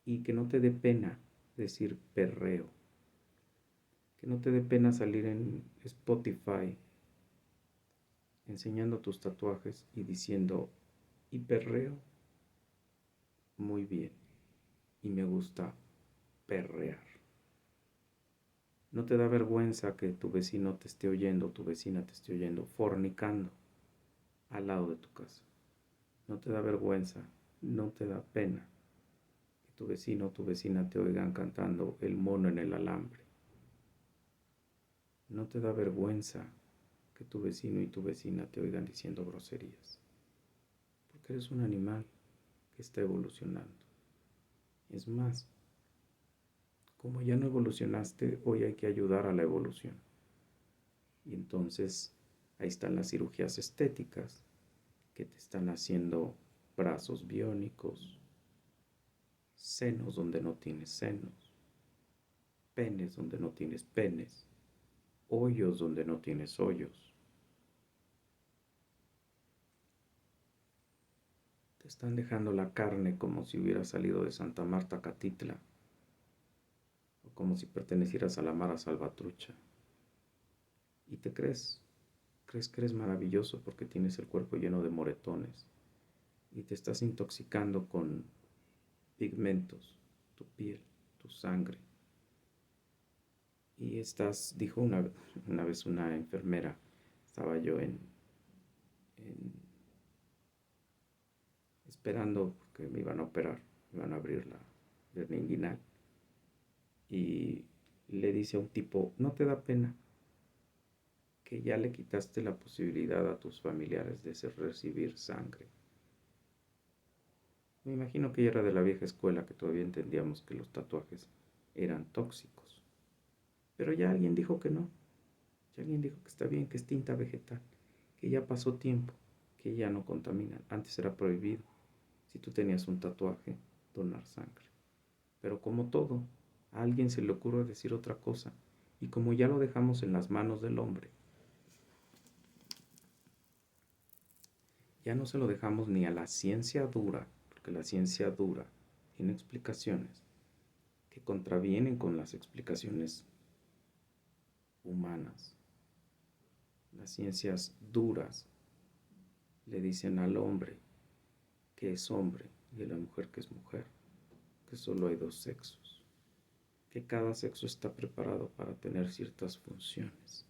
y que no te dé pena decir perreo, que no te dé pena salir en Spotify enseñando tus tatuajes y diciendo y perreo muy bien y me gusta perrear. No te da vergüenza que tu vecino te esté oyendo, tu vecina te esté oyendo fornicando al lado de tu casa. No te da vergüenza, no te da pena que tu vecino o tu vecina te oigan cantando el mono en el alambre. No te da vergüenza que tu vecino y tu vecina te oigan diciendo groserías, porque eres un animal que está evolucionando. Es más, como ya no evolucionaste, hoy hay que ayudar a la evolución. Y entonces ahí están las cirugías estéticas que te están haciendo brazos biónicos, senos donde no tienes senos, penes donde no tienes penes, hoyos donde no tienes hoyos. Te están dejando la carne como si hubiera salido de Santa Marta, Catitla, o como si pertenecieras a la Mara Salvatrucha. Y te crees que eres maravilloso porque tienes el cuerpo lleno de moretones y te estás intoxicando con pigmentos, tu piel, tu sangre. Y dijo una vez una enfermera, estaba yo esperando que me iban a operar, me iban a abrir la hernia inguinal. Y le dice a un tipo, ¿no te da pena que ya le quitaste la posibilidad a tus familiares de recibir sangre? Me imagino que ella era de la vieja escuela, que todavía entendíamos que los tatuajes eran tóxicos. Pero ya alguien dijo que no. Ya alguien dijo que está bien, que es tinta vegetal, que ya pasó tiempo, que ya no contaminan. Antes era prohibido, si tú tenías un tatuaje, donar sangre. Pero como todo, a alguien se le ocurre decir otra cosa. Y como ya lo dejamos en las manos del hombre, ya no se lo dejamos ni a la ciencia dura, porque la ciencia dura tiene explicaciones que contravienen con las explicaciones humanas. Las ciencias duras le dicen al hombre que es hombre y a la mujer que es mujer, que solo hay dos sexos, que cada sexo está preparado para tener ciertas funciones,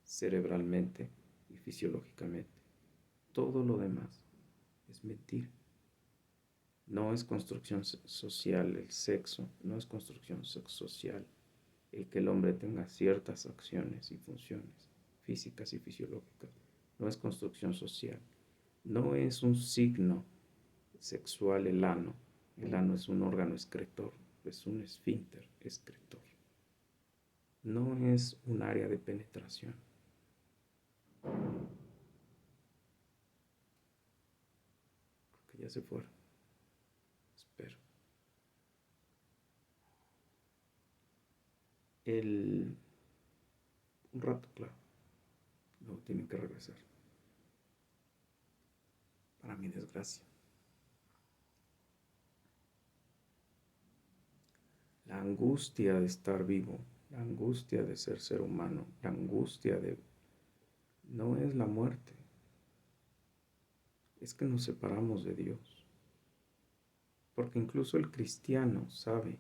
cerebralmente y fisiológicamente. Todo lo demás es mentira. No es construcción social el sexo, no es construcción social el que el hombre tenga ciertas acciones y funciones físicas y fisiológicas. No es construcción social. No es un signo sexual el ano. El ano es un órgano excretor, es un esfínter excretor. No es un área de penetración. Creo que ya se fueron. Espero. Un rato, claro. Luego tienen que regresar. Para mi desgracia. La angustia de estar vivo, la angustia de ser humano, la angustia de... No es la muerte, es que nos separamos de Dios. Porque incluso el cristiano sabe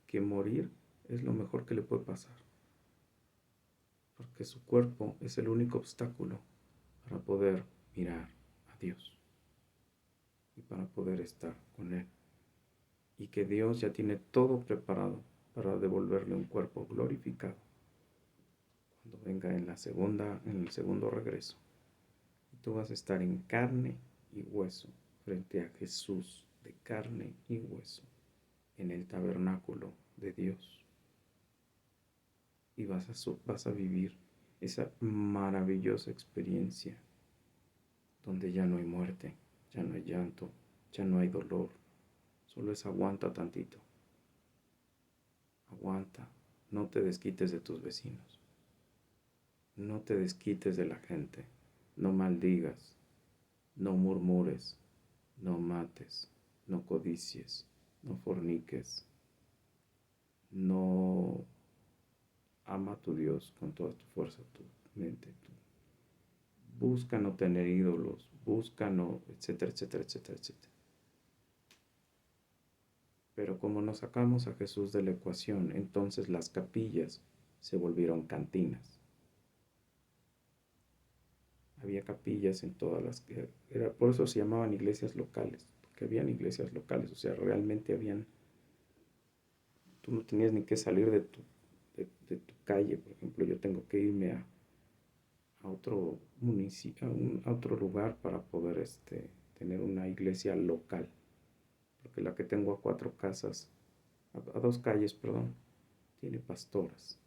que morir es lo mejor que le puede pasar. Porque su cuerpo es el único obstáculo para poder mirar a Dios y para poder estar con Él. Y que Dios ya tiene todo preparado para devolverle un cuerpo glorificado cuando venga en el segundo regreso. Y tú vas a estar en carne y hueso frente a Jesús de carne y hueso en el tabernáculo de Dios. Y vas a vivir esa maravillosa experiencia donde ya no hay muerte, ya no hay llanto, ya no hay dolor. Solo es aguanta tantito. Aguanta. No te desquites de tus vecinos. No te desquites de la gente. No maldigas. No murmures. No mates. No codicies. No forniques. No ama a tu Dios con toda tu fuerza, tu mente. Busca no tener ídolos. Busca no, etcétera, etcétera, etcétera, etcétera. Pero como nos sacamos a Jesús de la ecuación, entonces las capillas se volvieron cantinas. Había capillas en todas las que por eso se llamaban iglesias locales, porque habían iglesias locales, o sea, realmente habían, tú no tenías ni que salir de tu calle. Por ejemplo, yo tengo que irme a otro municipio, a otro lugar para poder tener una iglesia local, porque la que tengo a 4 casas, a 2 calles, perdón, tiene pastoras.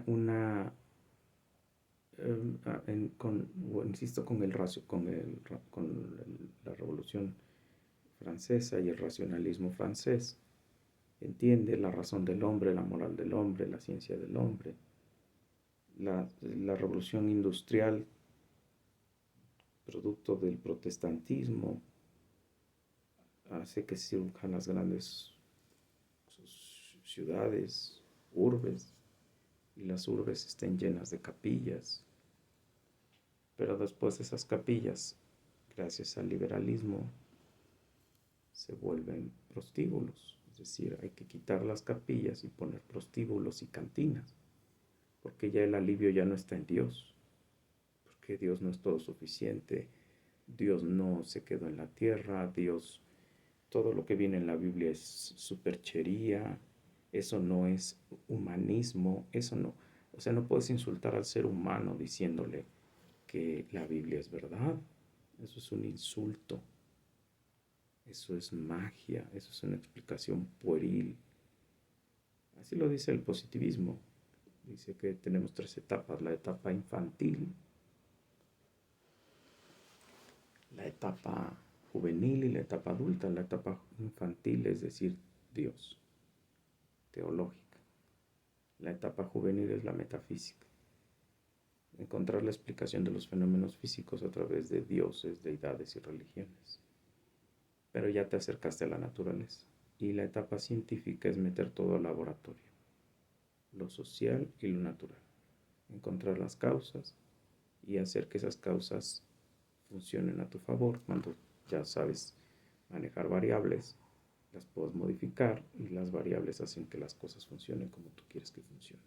Una insisto, la Revolución Francesa y el racionalismo francés, entiende la razón del hombre, la moral del hombre, la ciencia del hombre. La revolución industrial, producto del protestantismo, hace que surjan las grandes ciudades, urbes, y las urbes estén llenas de capillas. Pero después esas capillas, gracias al liberalismo, se vuelven prostíbulos. Es decir, hay que quitar las capillas y poner prostíbulos y cantinas, porque ya el alivio ya no está en Dios, porque Dios no es todo suficiente, Dios no se quedó en la tierra, Dios todo lo que viene en la Biblia es superchería, eso no es humanismo, eso no, o sea, no puedes insultar al ser humano diciéndole que la Biblia es verdad, eso es un insulto, eso es magia, eso es una explicación pueril. Así lo dice el positivismo, dice que tenemos tres etapas, la etapa infantil, la etapa juvenil y la etapa adulta. La etapa infantil es decir, Dios, teológica. La etapa juvenil es la metafísica, encontrar la explicación de los fenómenos físicos a través de dioses, deidades y religiones. Pero ya te acercaste a la naturaleza. Y la etapa científica es meter todo al laboratorio, lo social y lo natural. Encontrar las causas y hacer que esas causas funcionen a tu favor. Cuando ya sabes manejar variables, las puedes modificar y las variables hacen que las cosas funcionen como tú quieres que funcionen.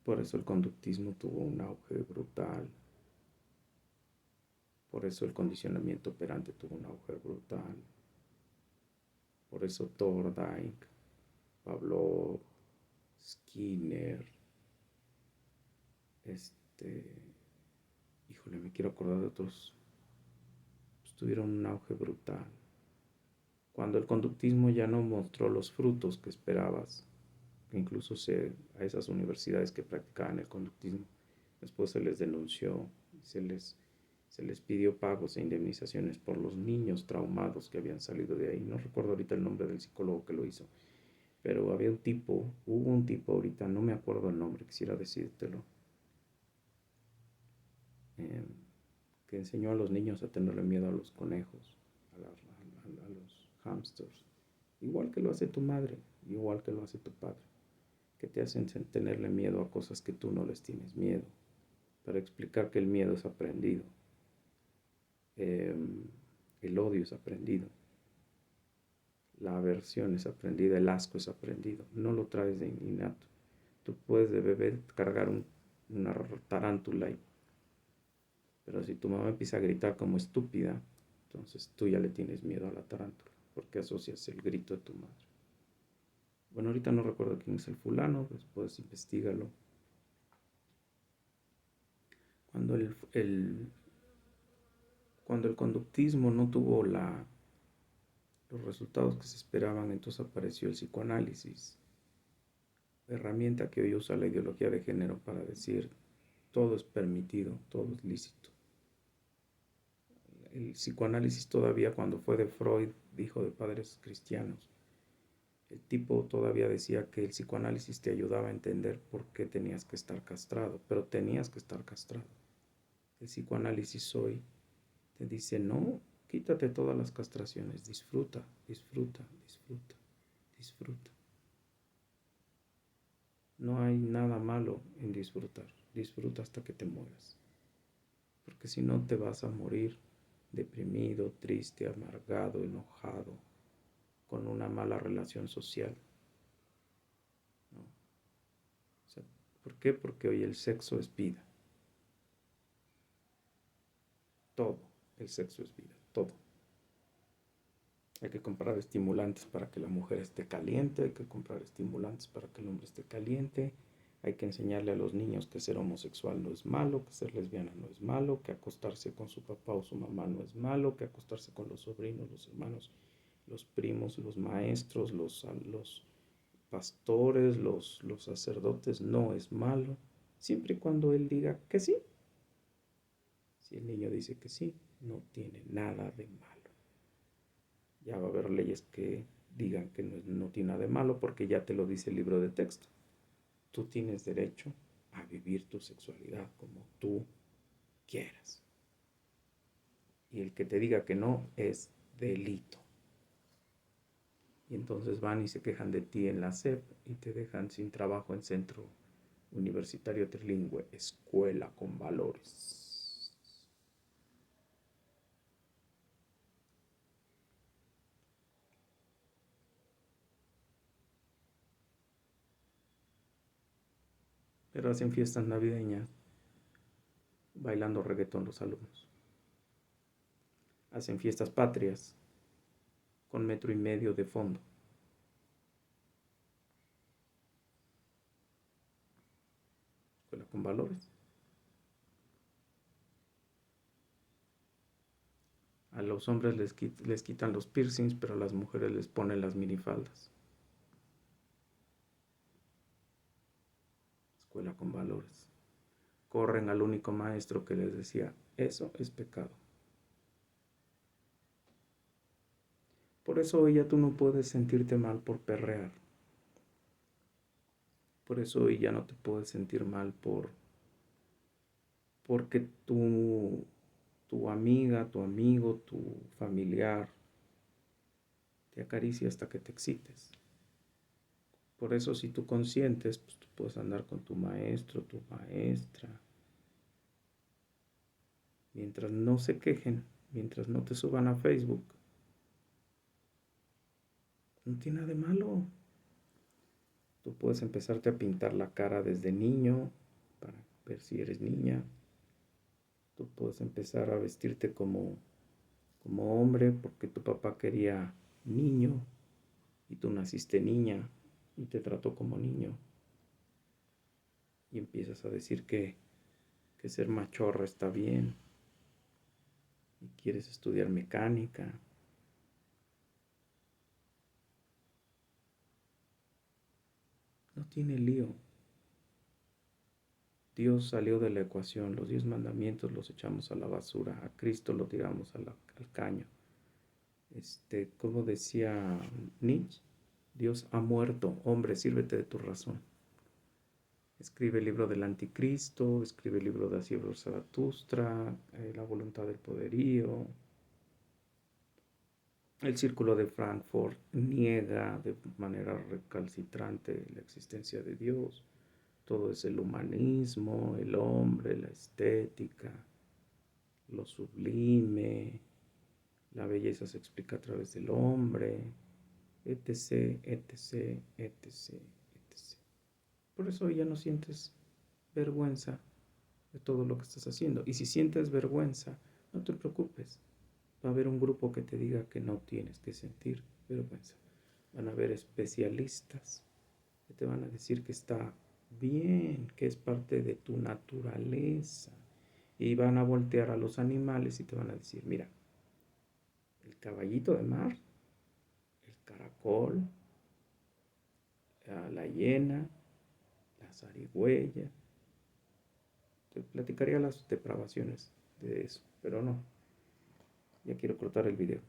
Por eso el conductismo tuvo un auge brutal. Por eso el condicionamiento operante tuvo un auge brutal. Por eso Thorndike, Pavlov, Skinner, híjole, me quiero acordar de otros, pues, tuvieron un auge brutal. Cuando el conductismo ya no mostró los frutos que esperabas, incluso a esas universidades que practicaban el conductismo, después se les denunció, se les pidió pagos e indemnizaciones por los niños traumados que habían salido de ahí. No recuerdo ahorita el nombre del psicólogo que lo hizo, pero hubo un tipo ahorita, no me acuerdo el nombre, quisiera decírtelo, eh, que enseñó a los niños a tenerle miedo a los conejos, a los hamsters, igual que lo hace tu madre, igual que lo hace tu padre, que te hacen tenerle miedo a cosas que tú no les tienes miedo, para explicar que el miedo es aprendido, el odio es aprendido, la aversión es aprendida, el asco es aprendido, no lo traes de innato. Tú puedes de bebé cargar una tarántula, pero si tu mamá empieza a gritar como estúpida, entonces tú ya le tienes miedo a la tarántula, porque asocias el grito de tu madre. Bueno, ahorita no recuerdo quién es el fulano, después investigalo. Cuando cuando el conductismo no tuvo los resultados que se esperaban, entonces apareció el psicoanálisis, herramienta que hoy usa la ideología de género para decir todo es permitido, todo es lícito. El psicoanálisis todavía, cuando fue de Freud, hijo de padres cristianos, el tipo todavía decía que el psicoanálisis te ayudaba a entender por qué tenías que estar castrado, pero tenías que estar castrado. El psicoanálisis hoy te dice, no, quítate todas las castraciones, disfruta, disfruta, disfruta, disfruta. No hay nada malo en disfrutar, disfruta hasta que te mueras, porque si no te vas a morir deprimido, triste, amargado, enojado, con una mala relación social, ¿no? O sea, ¿por qué? Porque hoy el sexo es vida. Todo el sexo es vida, todo. Hay que comprar estimulantes para que la mujer esté caliente, hay que comprar estimulantes para que el hombre esté caliente, hay que enseñarle a los niños que ser homosexual no es malo, que ser lesbiana no es malo, que acostarse con su papá o su mamá no es malo, que acostarse con los sobrinos, los hermanos, los primos, los maestros, los pastores, los sacerdotes no es malo, siempre y cuando él diga que sí. Si el niño dice que sí, no tiene nada de malo. Ya va a haber leyes que digan que no tiene nada de malo porque ya te lo dice el libro de texto. Tú tienes derecho a vivir tu sexualidad como tú quieras. Y el que te diga que no es delito. Y entonces van y se quejan de ti en la SEP y te dejan sin trabajo en Centro Universitario Trilingüe, Escuela con Valores. Pero hacen fiestas navideñas bailando reggaetón los alumnos. Hacen fiestas patrias con 1,5 metros de fondo. Escuela con valores. A los hombres les quitan los piercings, pero a las mujeres les ponen las minifaldas. Escuela con valores. Corren al único maestro que les decía, eso es pecado. Por eso hoy ya tú no puedes sentirte mal por perrear. Por eso hoy ya no te puedes sentir mal porque tu amiga, tu amigo, tu familiar te acaricia hasta que te excites. Por eso si tú consientes, pues tú puedes andar con tu maestro, tu maestra. Mientras no se quejen, mientras no te suban a Facebook, no tiene nada de malo. Tú puedes empezarte a pintar la cara desde niño para ver si eres niña. Tú puedes empezar a vestirte como hombre porque tu papá quería niño y tú naciste niña y te trató como niño. Y empiezas a decir que ser machorra está bien y quieres estudiar mecánica. No tiene lío. Dios salió de la ecuación, los 10 mandamientos los echamos a la basura, a Cristo lo tiramos al caño. Como decía Nietzsche, Dios ha muerto, hombre, sírvete de tu razón. Escribe el libro del anticristo, escribe el libro de Así habló Zaratustra, La voluntad del poderío. El círculo de Frankfurt niega de manera recalcitrante la existencia de Dios. Todo es el humanismo, el hombre, la estética, lo sublime, la belleza se explica a través del hombre, etc, etc, etc, etc. Por eso ya no sientes vergüenza de todo lo que estás haciendo. Y si sientes vergüenza, no te preocupes. Va a haber un grupo que te diga que no tienes que sentir vergüenza. Van a haber especialistas que te van a decir que está bien, que es parte de tu naturaleza. Y van a voltear a los animales y te van a decir, mira, el caballito de mar, el caracol, la hiena, la zarigüeya. Te platicaría las depravaciones de eso, pero no. Ya quiero cortar el video.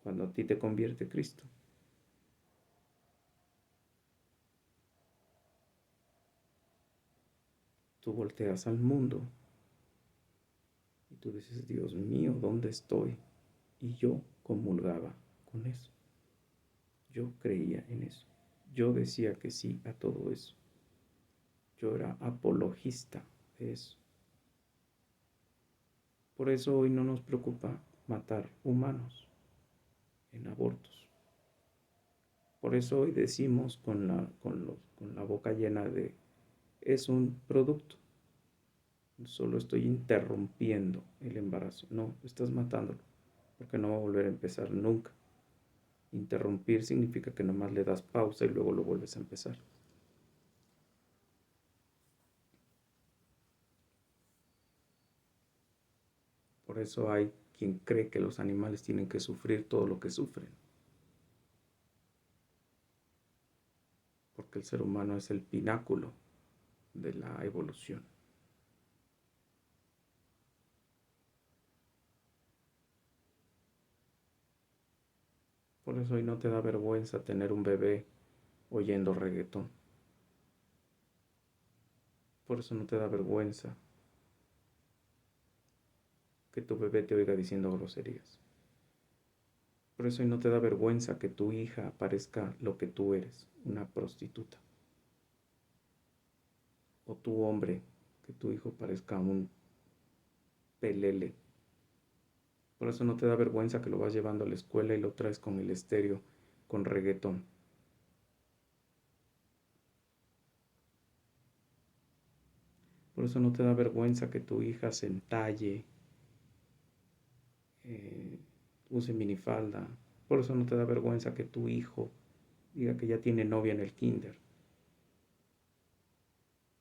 Cuando a ti te convierte Cristo, tú volteas al mundo y tú dices, Dios mío, ¿dónde estoy? Y yo comulgaba con eso. Yo creía en eso. Yo decía que sí a todo eso. Yo era apologista de eso. Por eso hoy no nos preocupa matar humanos en abortos. Por eso hoy decimos con la boca llena de, es un producto. Solo estoy interrumpiendo el embarazo. No, estás matándolo, porque no va a volver a empezar nunca. Interrumpir significa que nomás le das pausa y luego lo vuelves a empezar. Por eso hay quien cree que los animales tienen que sufrir todo lo que sufren. Porque el ser humano es el pináculo de la evolución. Por eso hoy no te da vergüenza tener un bebé oyendo reggaetón. Por eso no te da vergüenza que tu bebé te oiga diciendo groserías. Por eso hoy no te da vergüenza que tu hija parezca lo que tú eres, una prostituta. O tu hombre, que tu hijo parezca un pelele. Por eso no te da vergüenza que lo vas llevando a la escuela y lo traes con el estéreo con reggaetón. Por eso no te da vergüenza que tu hija se entalle, use minifalda. Por eso no te da vergüenza que tu hijo diga que ya tiene novia en el kinder.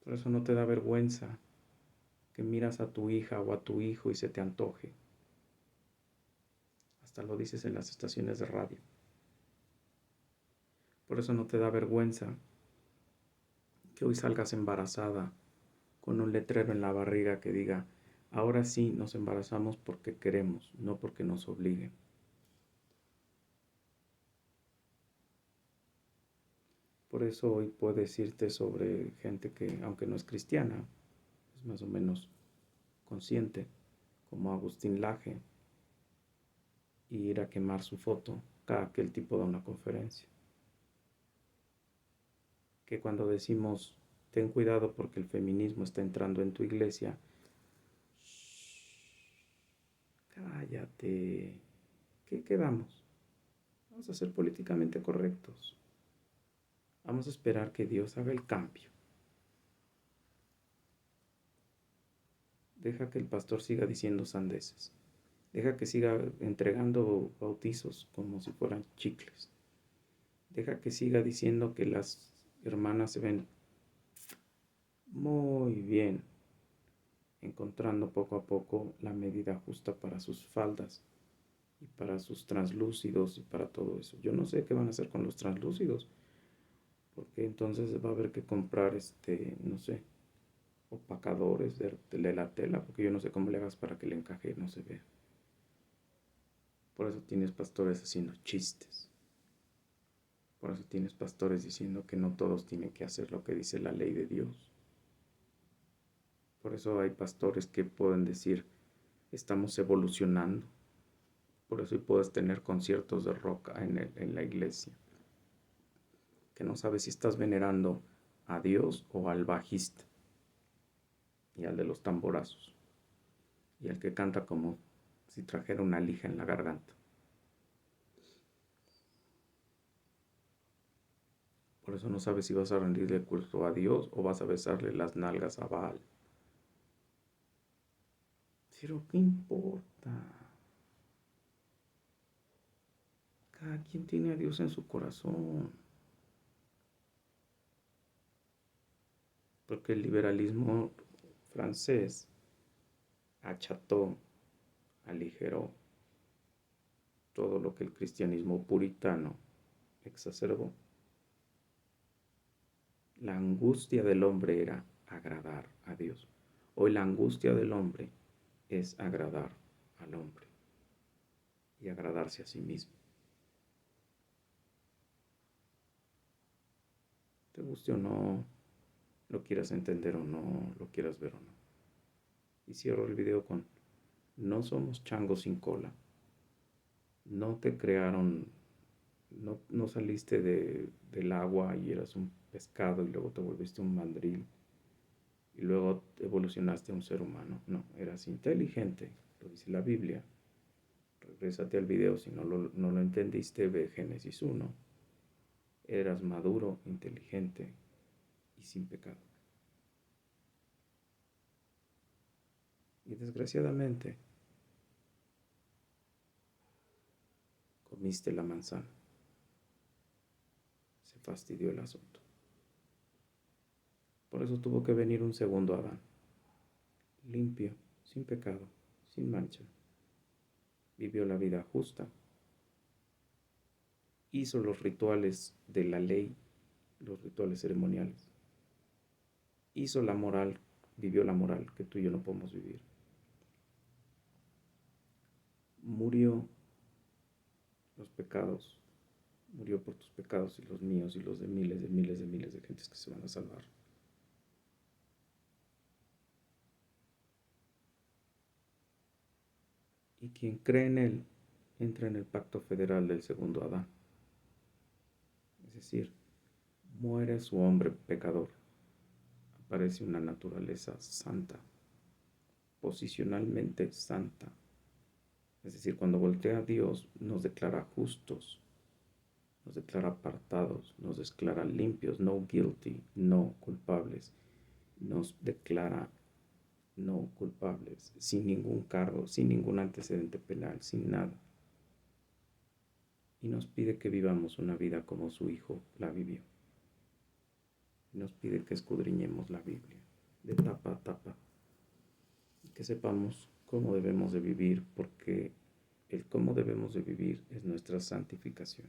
Por eso no te da vergüenza que miras a tu hija o a tu hijo y se te antoje. Hasta lo dices en las estaciones de radio. Por eso no te da vergüenza que hoy salgas embarazada con un letrero en la barriga que diga: ahora sí nos embarazamos porque queremos, no porque nos obliguen. Por eso hoy puedo decirte sobre gente que, aunque no es cristiana, es más o menos consciente, como Agustín Laje, y ir a quemar su foto cada que el tipo da una conferencia. Que cuando decimos ten cuidado porque el feminismo está entrando en tu iglesia, cállate. ¿Qué quedamos? Vamos a ser políticamente correctos. Vamos a esperar que Dios haga el cambio. Deja que el pastor siga diciendo sandeces. Deja que siga entregando bautizos como si fueran chicles. Deja que siga diciendo que las hermanas se ven muy bien, encontrando poco a poco la medida justa para sus faldas y para sus translúcidos y para todo eso. Yo no sé qué van a hacer con los translúcidos, porque entonces va a haber que comprar, no sé, opacadores de la tela, porque yo no sé cómo le hagas para que le encaje y no se vea. Por eso tienes pastores haciendo chistes. Por eso tienes pastores diciendo que no todos tienen que hacer lo que dice la ley de Dios. Por eso hay pastores que pueden decir: estamos evolucionando. Por eso hoy puedes tener conciertos de rock en la iglesia. Que no sabes si estás venerando a Dios o al bajista. Y al de los tamborazos. Y al que canta como si trajera una lija en la garganta. Por eso no sabes si vas a rendirle culto a Dios o vas a besarle las nalgas a Baal. Pero ¿qué importa? Cada quien tiene a Dios en su corazón. Porque el liberalismo francés acható, aligeró todo lo que el cristianismo puritano exacerbó. La angustia del hombre era agradar a Dios. Hoy la angustia del hombre es agradar al hombre y agradarse a sí mismo. Te guste o no, lo quieras entender o no, lo quieras ver o no. Y cierro el video con: no somos changos sin cola. No te crearon, no saliste del agua y eras un pescado y luego te volviste un mandril y luego evolucionaste a un ser humano. No, eras inteligente, lo dice la Biblia. Regrésate al video si no lo entendiste, ve Génesis 1. Eras maduro, inteligente y sin pecado. Y desgraciadamente comiste la manzana. Se fastidió el asunto. Por eso tuvo que venir un segundo Adán, limpio, sin pecado, sin mancha. Vivió la vida justa. Hizo los rituales de la ley, los rituales ceremoniales. Hizo la moral, vivió la moral que tú y yo no podemos vivir. Murió los pecados, murió por tus pecados y los míos y los de miles de gentes que se van a salvar. Y quien cree en él entra en el pacto federal del segundo Adán. Es decir, muere su hombre pecador. Aparece una naturaleza santa, posicionalmente santa. Es decir, cuando voltea a Dios nos declara justos. nos declara apartados, nos declara limpios, no guilty, no culpables, nos declara no culpables, sin ningún cargo, sin ningún antecedente penal, sin nada. Y nos pide que vivamos una vida como su Hijo la vivió. Y nos pide que escudriñemos la Biblia de tapa a tapa y que sepamos cómo debemos de vivir, porque el cómo debemos de vivir es nuestra santificación,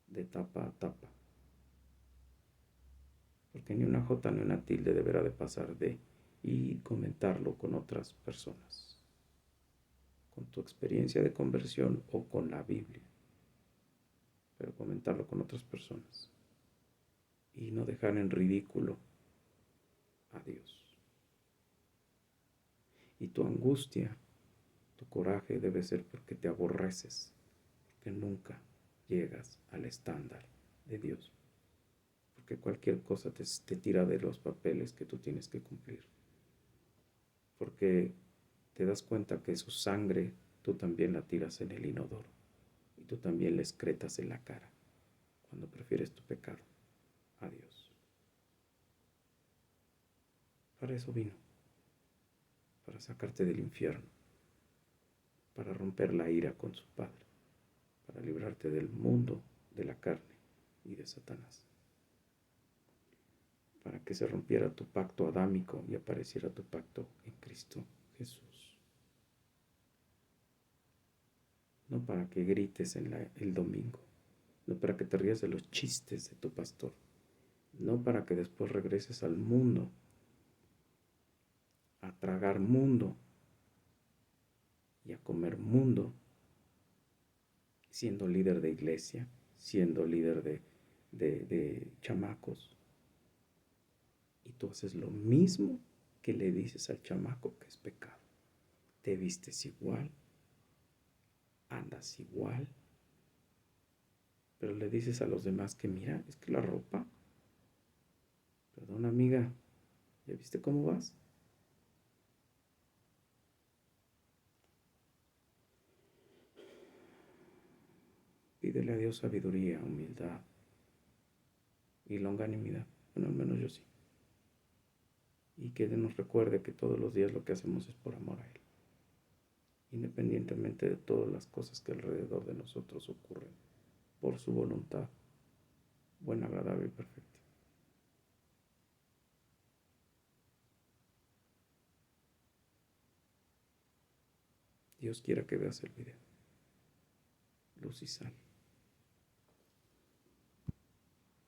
de tapa a tapa. Porque ni una jota ni una tilde deberá de pasar de, y comentarlo con otras personas, con tu experiencia de conversión o con la Biblia, pero comentarlo con otras personas y no dejar en ridículo a Dios. Y tu angustia, tu coraje debe ser porque te aborreces, porque nunca llegas al estándar de Dios, porque cualquier cosa te tira de los papeles que tú tienes que cumplir, porque te das cuenta que su sangre tú también la tiras en el inodoro y tú también le excretas en la cara cuando prefieres tu pecado a Dios. Para eso vino, para sacarte del infierno, para romper la ira con su Padre, para librarte del mundo, de la carne y de Satanás, para que se rompiera tu pacto adámico y apareciera tu pacto en Cristo Jesús. No para que grites el domingo, no para que te rías de los chistes de tu pastor, no para que después regreses al mundo, a tragar mundo y a comer mundo, siendo líder de iglesia, siendo líder de chamacos. Y tú haces lo mismo que le dices al chamaco que es pecado. Te vistes igual, andas igual, pero le dices a los demás que mira, es que la ropa, perdón amiga, ¿ya viste cómo vas? Pídele a Dios sabiduría, humildad y longanimidad. Bueno, al menos yo sí. Y que nos recuerde que todos los días lo que hacemos es por amor a Él, independientemente de todas las cosas que alrededor de nosotros ocurren, por su voluntad, buena, agradable y perfecta. Dios quiera que veas el video. Luz y sal.